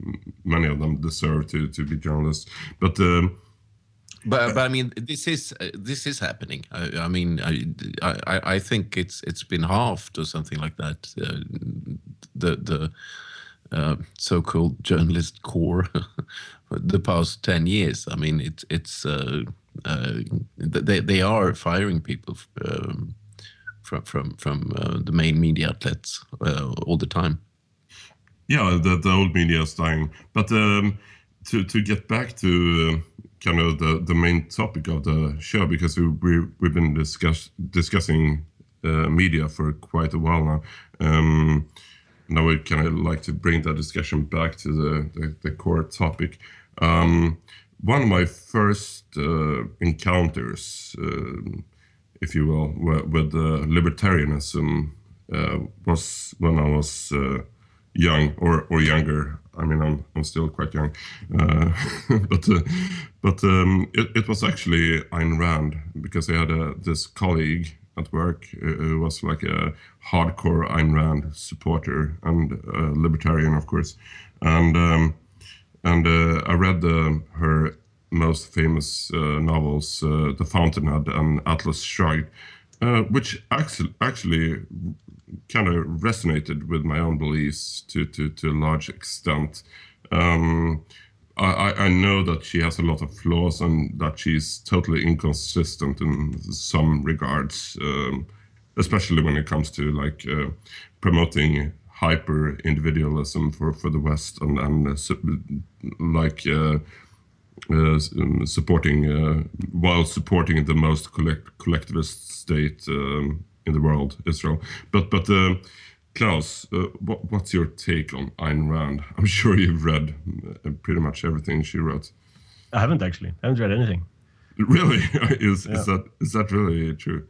many of them deserve to be journalists. But I mean, this is happening. I think it's been halved or something like that. The so-called journalist corps the past 10 years. I mean, they are firing people from the main media outlets all the time. Yeah, the old media is dying. But to get back to kind of the main topic of the show, because we've been discussing media for quite a while now. Now we kind of like to bring that discussion back to the core topic. One of my first encounters, if you will, with libertarianism was when I was young or younger. I mean, I'm still quite young, but it was actually Ayn Rand, because I had this colleague at work who was like a hardcore Ayn Rand supporter and libertarian, of course, and I read her most famous novels, The Fountainhead and Atlas Shrugged, which actually kind of resonated with my own beliefs to a large extent. I know that she has a lot of flaws and that she's totally inconsistent in some regards, especially when it comes to like promoting hyper individualism for the West and supporting while supporting the most collectivist state in the world, Israel. But Klaus, what's your take on Ayn Rand? I'm sure you've read pretty much everything she wrote. I haven't actually. I haven't read anything. Really? Is that really true?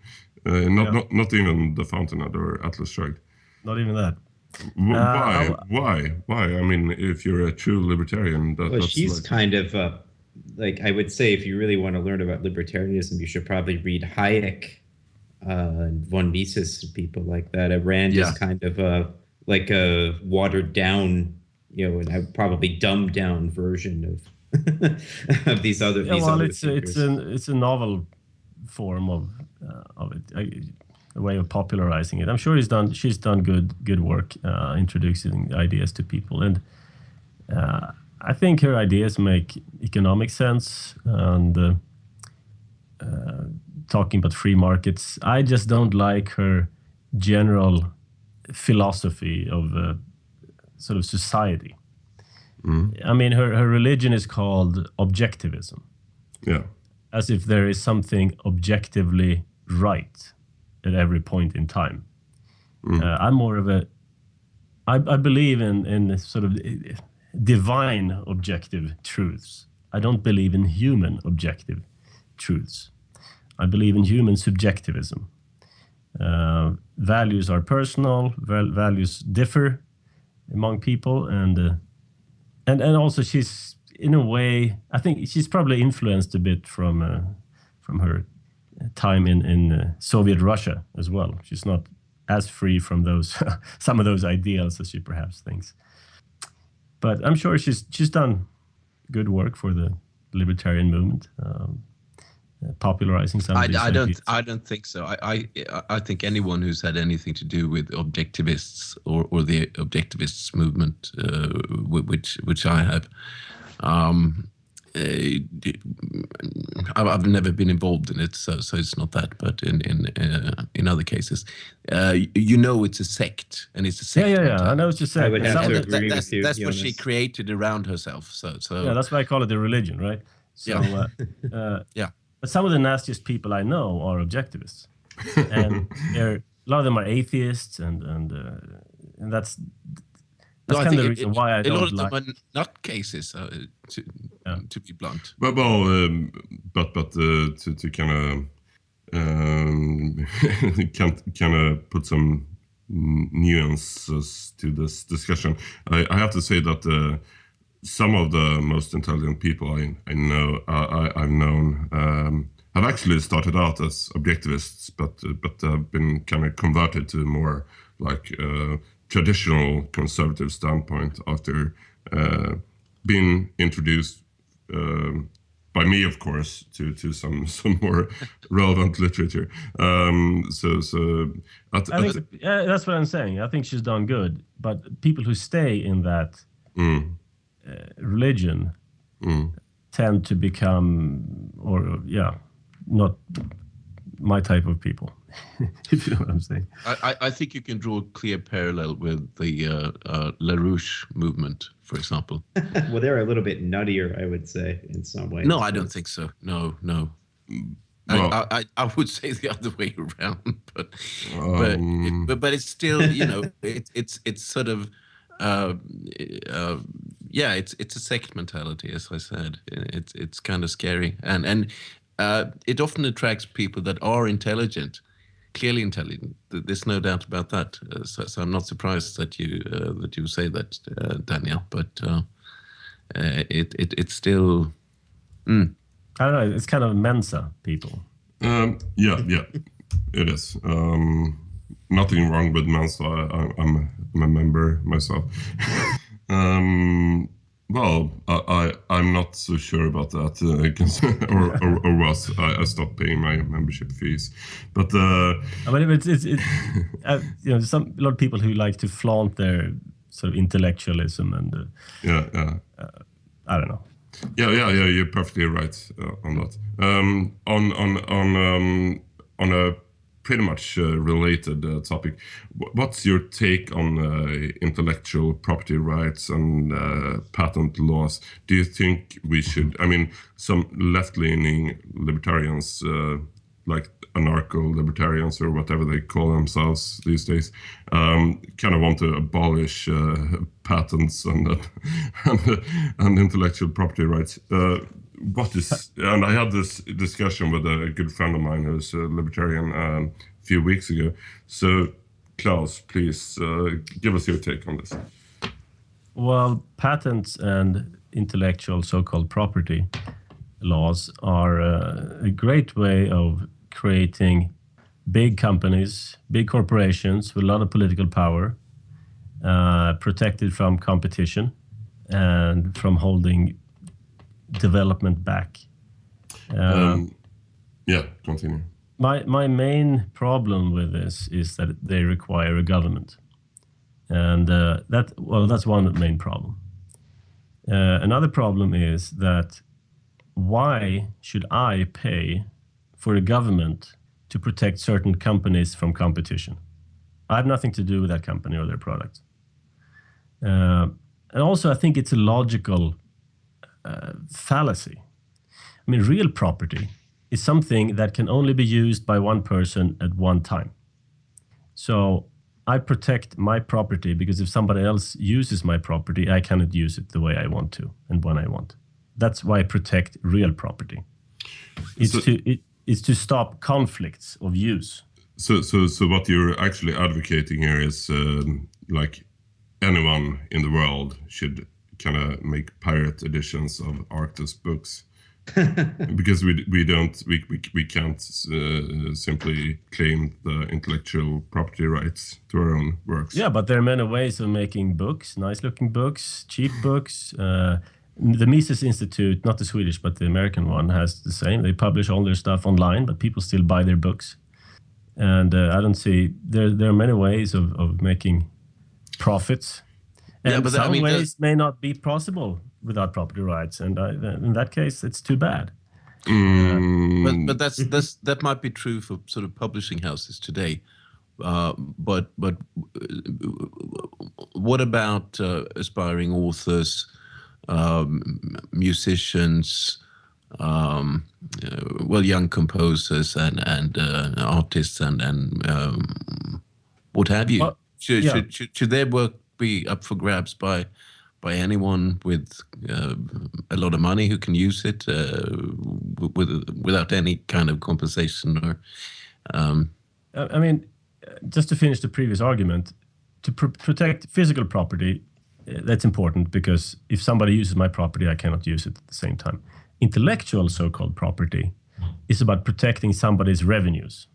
Not even The Fountainhead or Atlas Shrugged. Not even that. Why? I mean, if you're a true libertarian, that's she's like... kind of like, I would say, if you really want to learn about libertarianism, you should probably read Hayek. Von Mises, people like that. Rand is kind of like a watered down, and a probably dumbed down version of these other. Yeah, well, it's a novel form of it, a way of popularizing it. I'm sure she's done good work introducing ideas to people, and I think her ideas make economic sense, and talking about free markets. I just don't like her general philosophy of sort of society. I mean, her religion is called objectivism. Yeah. As if there is something objectively right at every point in time. I'm more of I believe in sort of divine objective truths. I don't believe in human objective truths. I believe in human subjectivism. Values are personal. Values differ among people, and also she's, in a way, I think she's probably influenced a bit from her time in Soviet Russia as well. She's not as free from those some of those ideals as she perhaps thinks. But I'm sure she's done good work for the libertarian movement, popularizing some of these ideas. I don't think so. I think anyone who's had anything to do with objectivists or the objectivists movement, which I have, I've never been involved in it, so it's not that. But in other cases, it's a sect, and it's a sect. Yeah. I know what you're saying. I would have to agree with you. That's what she created around herself. So yeah, that's why I call it a religion, right? So yeah. But some of the nastiest people I know are objectivists, and a lot of them are atheists, and that's kind of the reason why I don't like. A lot of them are nutcases, to be blunt. But to kind of put some nuances to this discussion, I have to say that some of the most intelligent people I know, I've known, have actually started out as objectivists, but have been kind of converted to more like traditional conservative standpoint after being introduced by me, of course, to some more relevant literature. So I think that's what I'm saying. I think she's done good, but people who stay in that religion tend to become, not my type of people. If you know what I'm saying. I think you can draw a clear parallel with the LaRouche movement, for example. Well, they're a little bit nuttier, I would say, in some ways. No, I don't think so. No. Well, I would say the other way around, but it's still, it's sort of it's a sect mentality, as I said. It's kind of scary, and it often attracts people that are intelligent, clearly intelligent. There's no doubt about that. So I'm not surprised that you say that, Daniel. But it's still. I don't know. It's kind of Mensa people. Yeah, it is. Nothing wrong with Mensa. I'm a member myself. Well, I'm not so sure about that, or was I stopped paying my membership fees, but I mean, it's a lot of people who like to flaunt their sort of intellectualism and I don't know. Yeah, you're perfectly right on that. On a pretty much related topic, what's your take on intellectual property rights and patent laws? Do you think we should, I mean, some left-leaning libertarians, like anarcho-libertarians or whatever they call themselves these days, kind of want to abolish patents and intellectual property rights. And I had this discussion with a good friend of mine who's a libertarian a few weeks ago. So, Klaus, please give us your take on this. Well, patents and intellectual so-called property laws are a great way of creating big companies, big corporations with a lot of political power, protected from competition and from holding development back. Continue. My main problem with this is that they require a government, and that's one main problem. Another problem is that why should I pay for a government to protect certain companies from competition? I have nothing to do with that company or their product. And also, I think it's a logical fallacy. I mean, real property is something that can only be used by one person at one time. So I protect my property because if somebody else uses my property, I cannot use it the way I want to and when I want. That's why I protect real property. It's to stop conflicts of use. So what you're actually advocating here is like anyone in the world should kind of make pirate editions of Arctus books. Because we can't simply claim the intellectual property rights to our own works. Yeah, but there are many ways of making books, nice-looking books, cheap books. The Mises Institute, not the Swedish, but the American one, has the same. They publish all their stuff online, but people still buy their books. And I don't see... There are many ways of making profits. And but some ways may not be possible without property rights, and in that case, it's too bad. But that might be true for sort of publishing houses today. But what about aspiring authors, musicians, young composers and artists and what have you? Should their work be up for grabs by anyone with a lot of money who can use it without any kind of compensation? Or I mean, just to finish the previous argument, to protect physical property, that's important because if somebody uses my property, I cannot use it at the same time. Intellectual so-called property is about protecting somebody's revenues,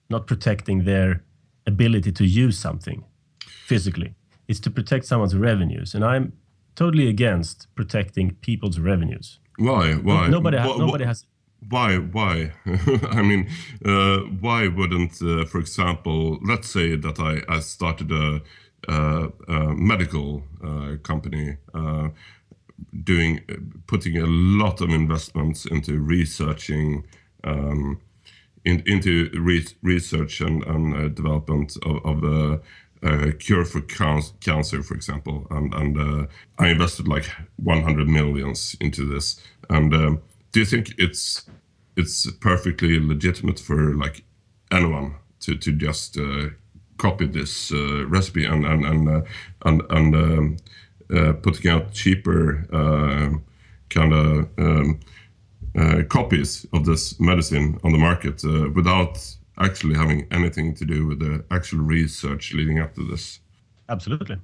not protecting their ability to use something physically. It's to protect someone's revenues, and I'm totally against protecting people's revenues. Why? Nobody has. Why? I mean, why wouldn't, for example, let's say that I started a medical company, putting a lot of investments into researching, into research and development of cure for cancer, for example, and I invested like 100 millions into this. And do you think it's perfectly legitimate for like anyone to just copy this recipe and putting out cheaper kind of copies of this medicine on the market without actually having anything to do with the actual research leading up to this? Absolutely,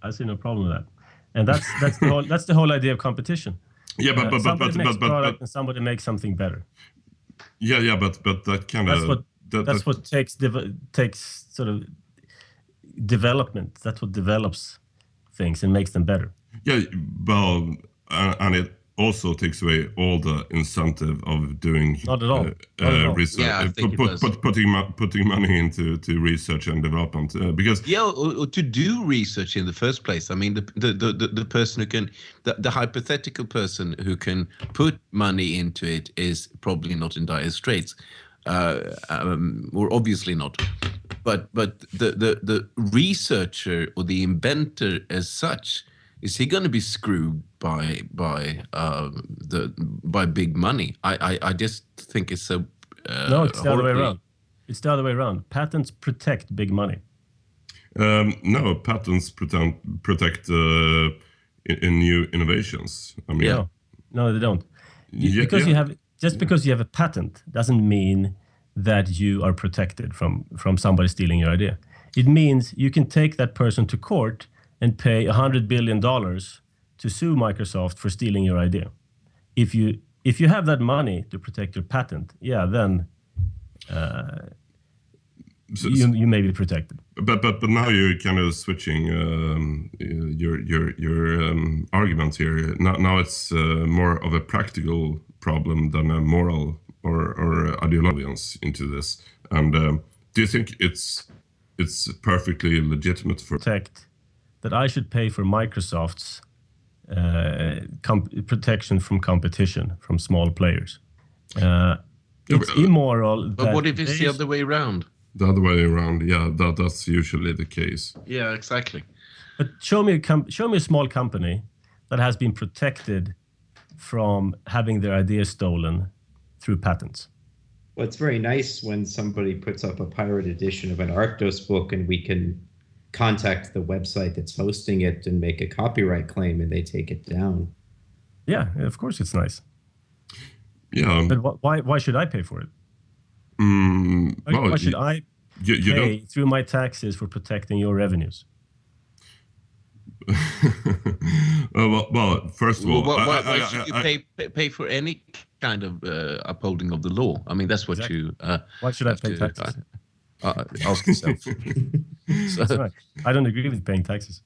I see no problem with that, and that's the whole idea of competition. Yeah, but somebody makes a product and somebody makes something better. Yeah, but that kind of that's what takes sort of development. That's what develops things and makes them better. Yeah, well, and it also takes away all the incentive of doing not at all. Research, yeah, putting money into research and development because or to do research in the first place. I mean, the person who can, the hypothetical person who can put money into it is probably not in dire straits, or obviously not. But the researcher or the inventor as such, is he going to be screwed by big money? I just think it's so. No, it's the other way around. It's the other way around. Patents protect big money. No, patents protect in new innovations. I mean, no, they don't. Because you have a patent doesn't mean that you are protected from somebody stealing your idea. It means you can take that person to court and pay $100 billion to sue Microsoft for stealing your idea. If you have that money to protect your patent, then you may be protected. But now you're kind of switching your argument here. Now it's more of a practical problem than a moral or ideological into this. And do you think it's perfectly legitimate for protect that I should pay for Microsoft's protection from competition from small players. It's immoral. But what if it's the other way around? The other way around, yeah, that's usually the case. Yeah, exactly. But show me a small company that has been protected from having their ideas stolen through patents. Well, it's very nice when somebody puts up a pirate edition of an Arctos book and we can contact the website that's hosting it and make a copyright claim and they take it down. Yeah, of course it's nice. Yeah. But why should I pay for it? Well, why should I pay through my taxes for protecting your revenues? well, first of all, why should you pay for any kind of upholding of the law? I mean, that's what you. Why should I pay taxes? Ask yourself. That's right. I don't agree with paying taxes.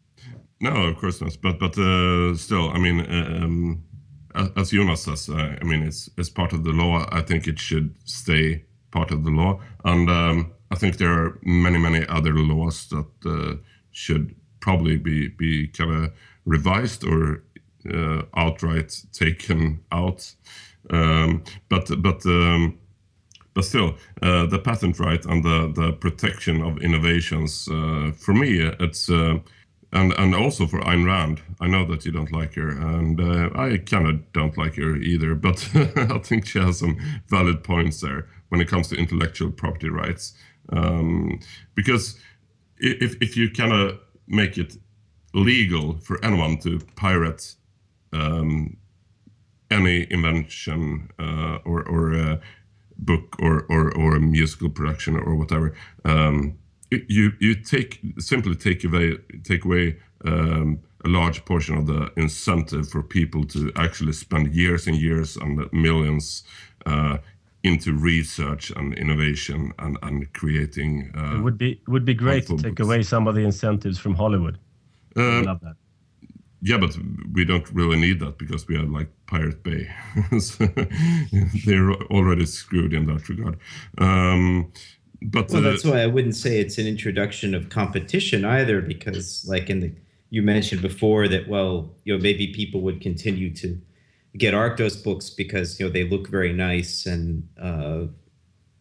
No, of course not. But still, I mean, as Jonas says, I mean, it's part of the law. I think it should stay part of the law, and I think there are many other laws that should probably be kind of revised or outright taken out. But still, the patent right and the protection of innovations, for me, it's and also for Ayn Rand. I know that you don't like her, and I kind of don't like her either. But I think she has some valid points there when it comes to intellectual property rights, because if you kind of make it legal for anyone to pirate any invention or book or a musical production or whatever, you simply take away a large portion of the incentive for people to actually spend years and years and millions into research and innovation and creating. It would be great to take away some of the incentives from Hollywood. I love that. Yeah, but we don't really need that because we have like Pirate Bay. So they're already screwed in that regard. But that's why I wouldn't say it's an introduction of competition either, because like you mentioned before that, well, maybe people would continue to get Arctos books because, they look very nice and,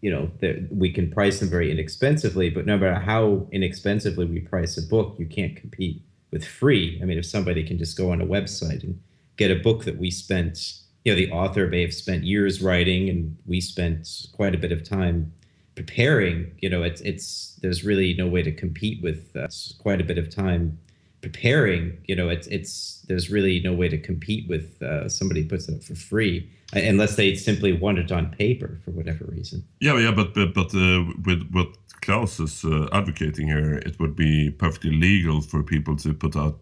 we can price them very inexpensively, but no matter how inexpensively we price a book, you can't compete with free. I mean, if somebody can just go on a website and get a book that we spent, the author may have spent years writing and we spent quite a bit of time preparing, there's really no way to compete with quite a bit of time preparing, there's really no way to compete with somebody puts it up for free unless they simply want it on paper for whatever reason. Yeah, but with what Klaus is advocating here, it would be perfectly legal for people to put out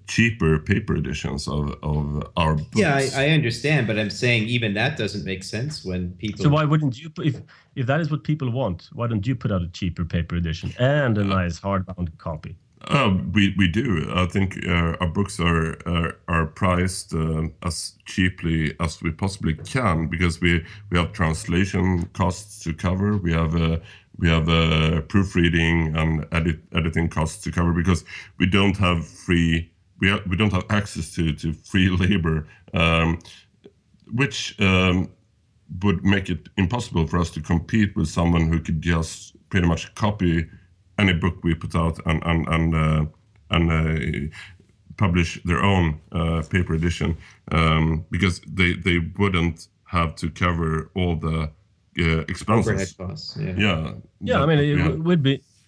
cheaper paper editions of our books. Yeah, I understand, but I'm saying even that doesn't make sense when people. So why wouldn't you, if that is what people want, why don't you put out a cheaper paper edition and a nice hardbound copy? We do. I think our books are priced as cheaply as we possibly can because we have translation costs to cover. We have proofreading and editing costs to cover because we don't have we don't have access to free labor, which would make it impossible for us to compete with someone who could just pretty much copy any book we put out and publish their own paper edition, because they wouldn't have to cover all the expenses. Overhead costs. Yeah. I mean,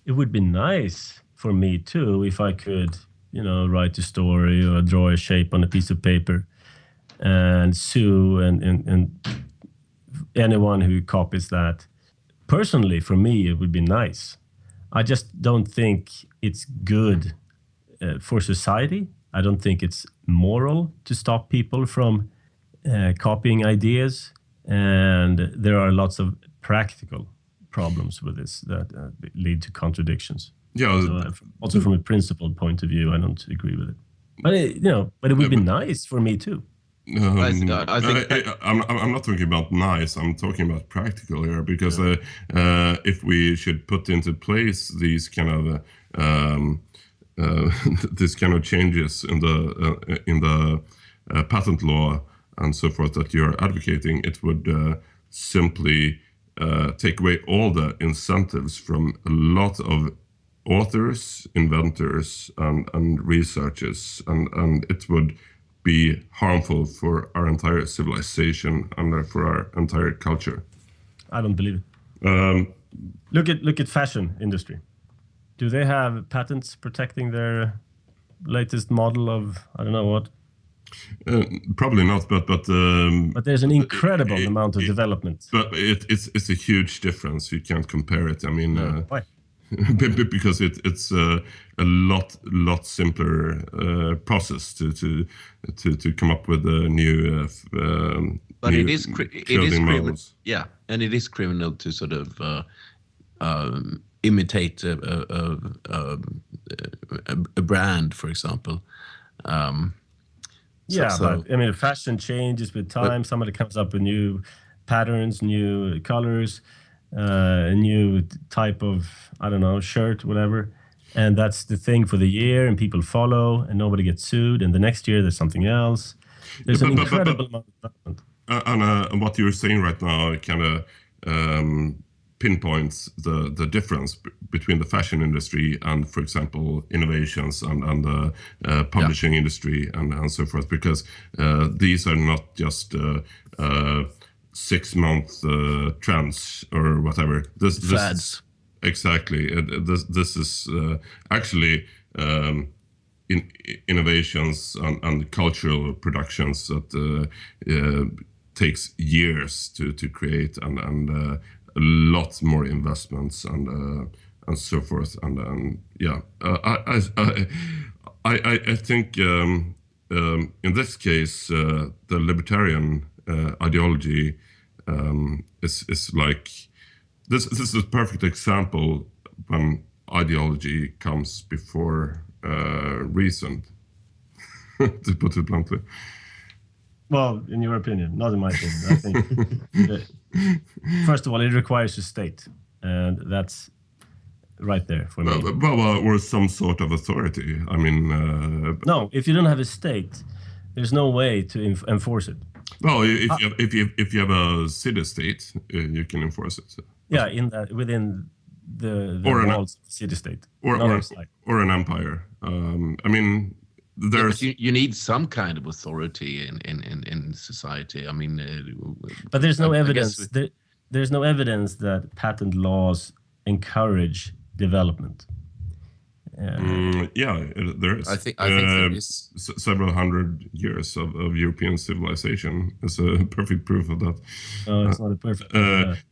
it would be nice for me too if I could, write a story or draw a shape on a piece of paper and sue and anyone who copies that. Personally, for me, it would be nice. I just don't think it's good for society. I don't think it's moral to stop people from copying ideas. And there are lots of practical problems with this that lead to contradictions. Yeah. So, also from a principled point of view, I don't agree with it. But it would be nice for me too. I think I'm not talking about nice. I'm talking about practical here because if we should put into place these kind of this kind of changes in the patent law and so forth that you're advocating, it would simply take away all the incentives from a lot of authors, inventors, and researchers, and it would be harmful for our entire civilization and for our entire culture. I don't believe it. Look at fashion industry. Do they have patents protecting their latest model of I don't know what? Probably not, but there's an incredible amount of development. But it's a huge difference. You can't compare it. I mean, why? Because it's a lot simpler process to come up with a new. But new it is criminal. Yeah, and it is criminal to sort of imitate a brand, for example. But I mean, fashion changes with time. Somebody comes up with new patterns, new colors, a new type of, I don't know, shirt, whatever. And that's the thing for the year, and people follow, and nobody gets sued. And the next year, there's something else. There's an incredible amount of development. And what you're saying right now kind of pinpoints the difference between the fashion industry and, for example, innovations and the publishing industry and so forth, because these are not just 6-month trends or whatever. Fads. Exactly. This is actually innovations and cultural productions that takes years to create and a lot more investments and so forth. And I think in this case the libertarian ideology is like this is a perfect example when ideology comes before reason, to put it bluntly. Well, in your opinion, not in my opinion. I think first of all, it requires a state, and that's right there for me. Or some sort of authority. I mean, no, if you don't have a state, there's no way to enforce it. Well, if you have a city-state, you can enforce it. Yeah, within the walls of the city-state, or an empire. I mean. But you need some kind of authority in society. I mean, but there's no evidence. There's no evidence that patent laws encourage development. There is. I think there is. Several hundred years of European civilization is a perfect proof of that. No, it's not a perfect.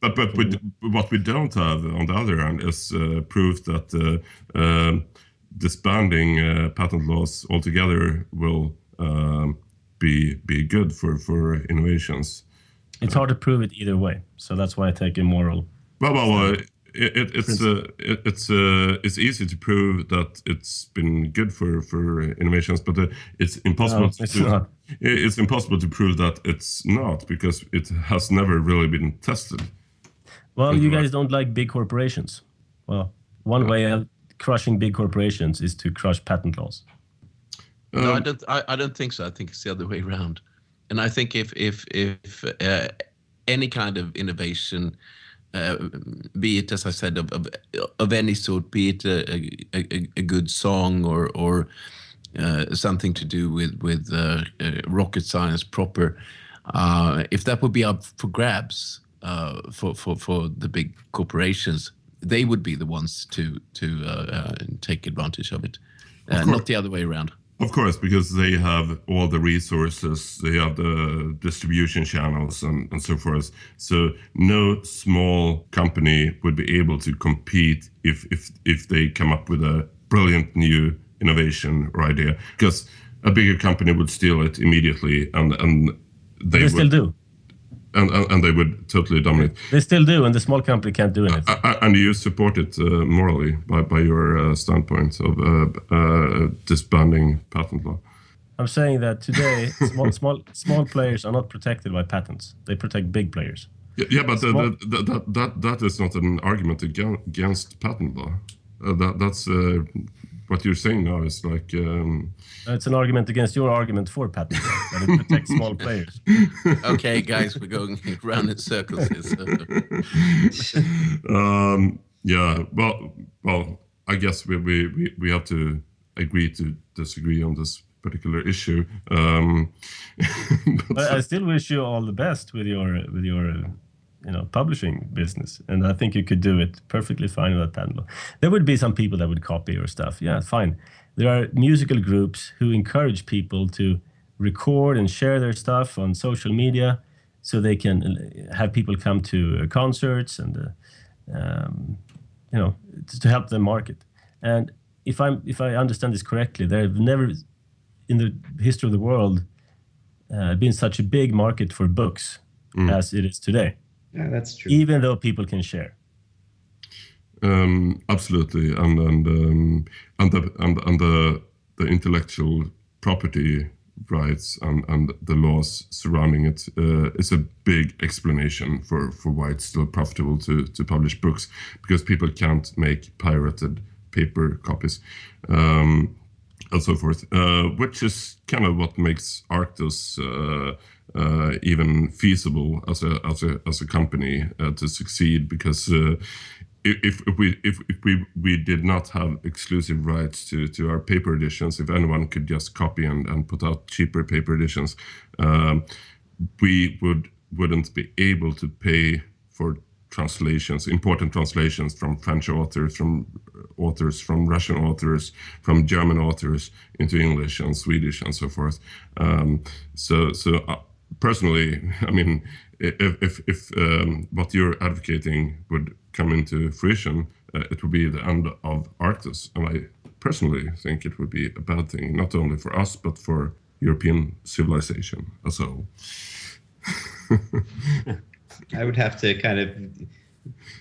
But what we don't have on the other hand is proof that. Disbanding patent laws altogether will be good for innovations. It's hard to prove it either way, so that's why I take a moral. Well, it's easy to prove that it's been good for innovations, but it's impossible. It's impossible to prove that it's not, because it has never really been tested. Well, you guys don't like big corporations. Well, one way of crushing big corporations is to crush patent laws. No, I don't think so. I think it's the other way around. And I think if any kind of innovation, be it, as I said, of any sort, be it a good song or something to do with rocket science proper, if that would be up for grabs for the big corporations, they would be the ones to take advantage of it, not the other way around. Of course, because they have all the resources, they have the distribution channels and so forth. So no small company would be able to compete if they come up with a brilliant new innovation or idea, because a bigger company would steal it immediately, and they still do. And they would totally dominate. They still do, and the small company can't do anything. And you support it morally by your standpoint of disbanding patent law. I'm saying that today, small players are not protected by patents. They protect big players. Yeah, but that is not an argument against patent law. That's what you're saying now is like it's an argument against your argument for patent rights, that it protects small players. Okay, guys, we're going round in circles here. So. Yeah, well, I guess we have to agree to disagree on this particular issue. But I still wish you all the best with your publishing business, and I think you could do it perfectly fine without patent law. There would be some people that would copy your stuff. Yeah, fine. There are musical groups who encourage people to record and share their stuff on social media, so they can have people come to concerts and to help them market. And if I understand this correctly, there have never in the history of the world been such a big market for books as it is today. Yeah, that's true. Even though people can share. Absolutely, and the intellectual property rights and the laws surrounding it is a big explanation for why it's still profitable to publish books, because people can't make pirated paper copies and so forth, which is kind of what makes Arctos even feasible as a company to succeed, because if we did not have exclusive rights to our paper editions, if anyone could just copy and put out cheaper paper editions, we wouldn't be able to pay for translations, important translations from French authors, from Russian authors, from German authors into English and Swedish and so forth. So personally, I mean, if what you're advocating would come into fruition, it would be the end of Arctos. And I personally think it would be a bad thing, not only for us, but for European civilization as a whole. I would have to kind of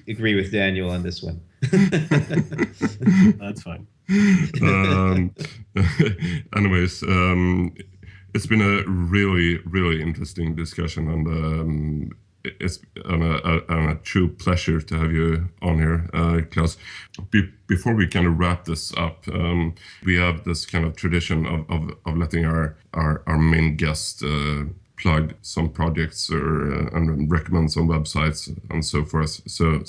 agree with Daniel on this one. That's fine. Anyways, it's been a really, really interesting discussion, and it's a true pleasure to have you on here, Klaus. Before we kind of wrap this up, we have this kind of tradition of letting our main guest plug some projects and recommend some websites and so forth. So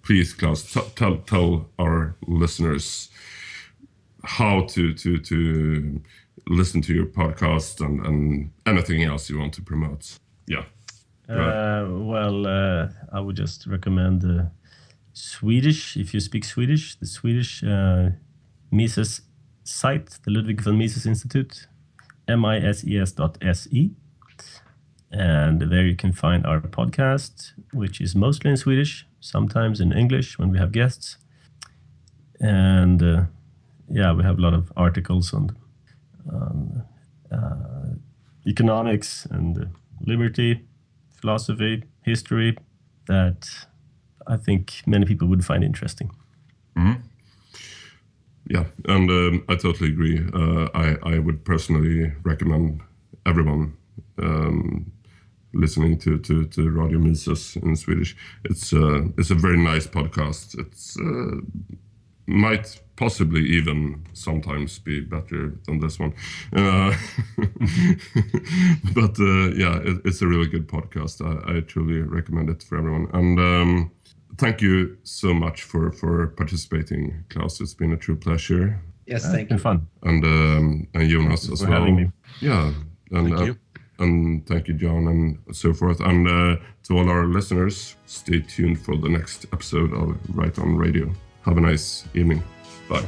please, Klaus, tell our listeners how to listen to your podcast and anything else you want to promote. Yeah. I would just recommend Swedish, if you speak Swedish, the Swedish Mises site, the Ludwig von Mises Institute, mises.se. And there you can find our podcast, which is mostly in Swedish, sometimes in English when we have guests. And we have a lot of articles on economics and liberty, philosophy, history that I think many people would find interesting. Mm-hmm. Yeah, and I totally agree. I would personally recommend everyone listening to Radio Mises in Swedish. It's a very nice podcast. It's might possibly even sometimes be better than this one. But it's a really good podcast. I truly recommend it for everyone. And thank you so much for participating, Klaus. It's been a true pleasure. Yes, thank you. It's been fun. And Jonas as well. Having me. Yeah. And, Thank you. And thank you, John, and so forth. And to all our listeners, stay tuned for the next episode of Right On Radio. Have a nice evening. Bye.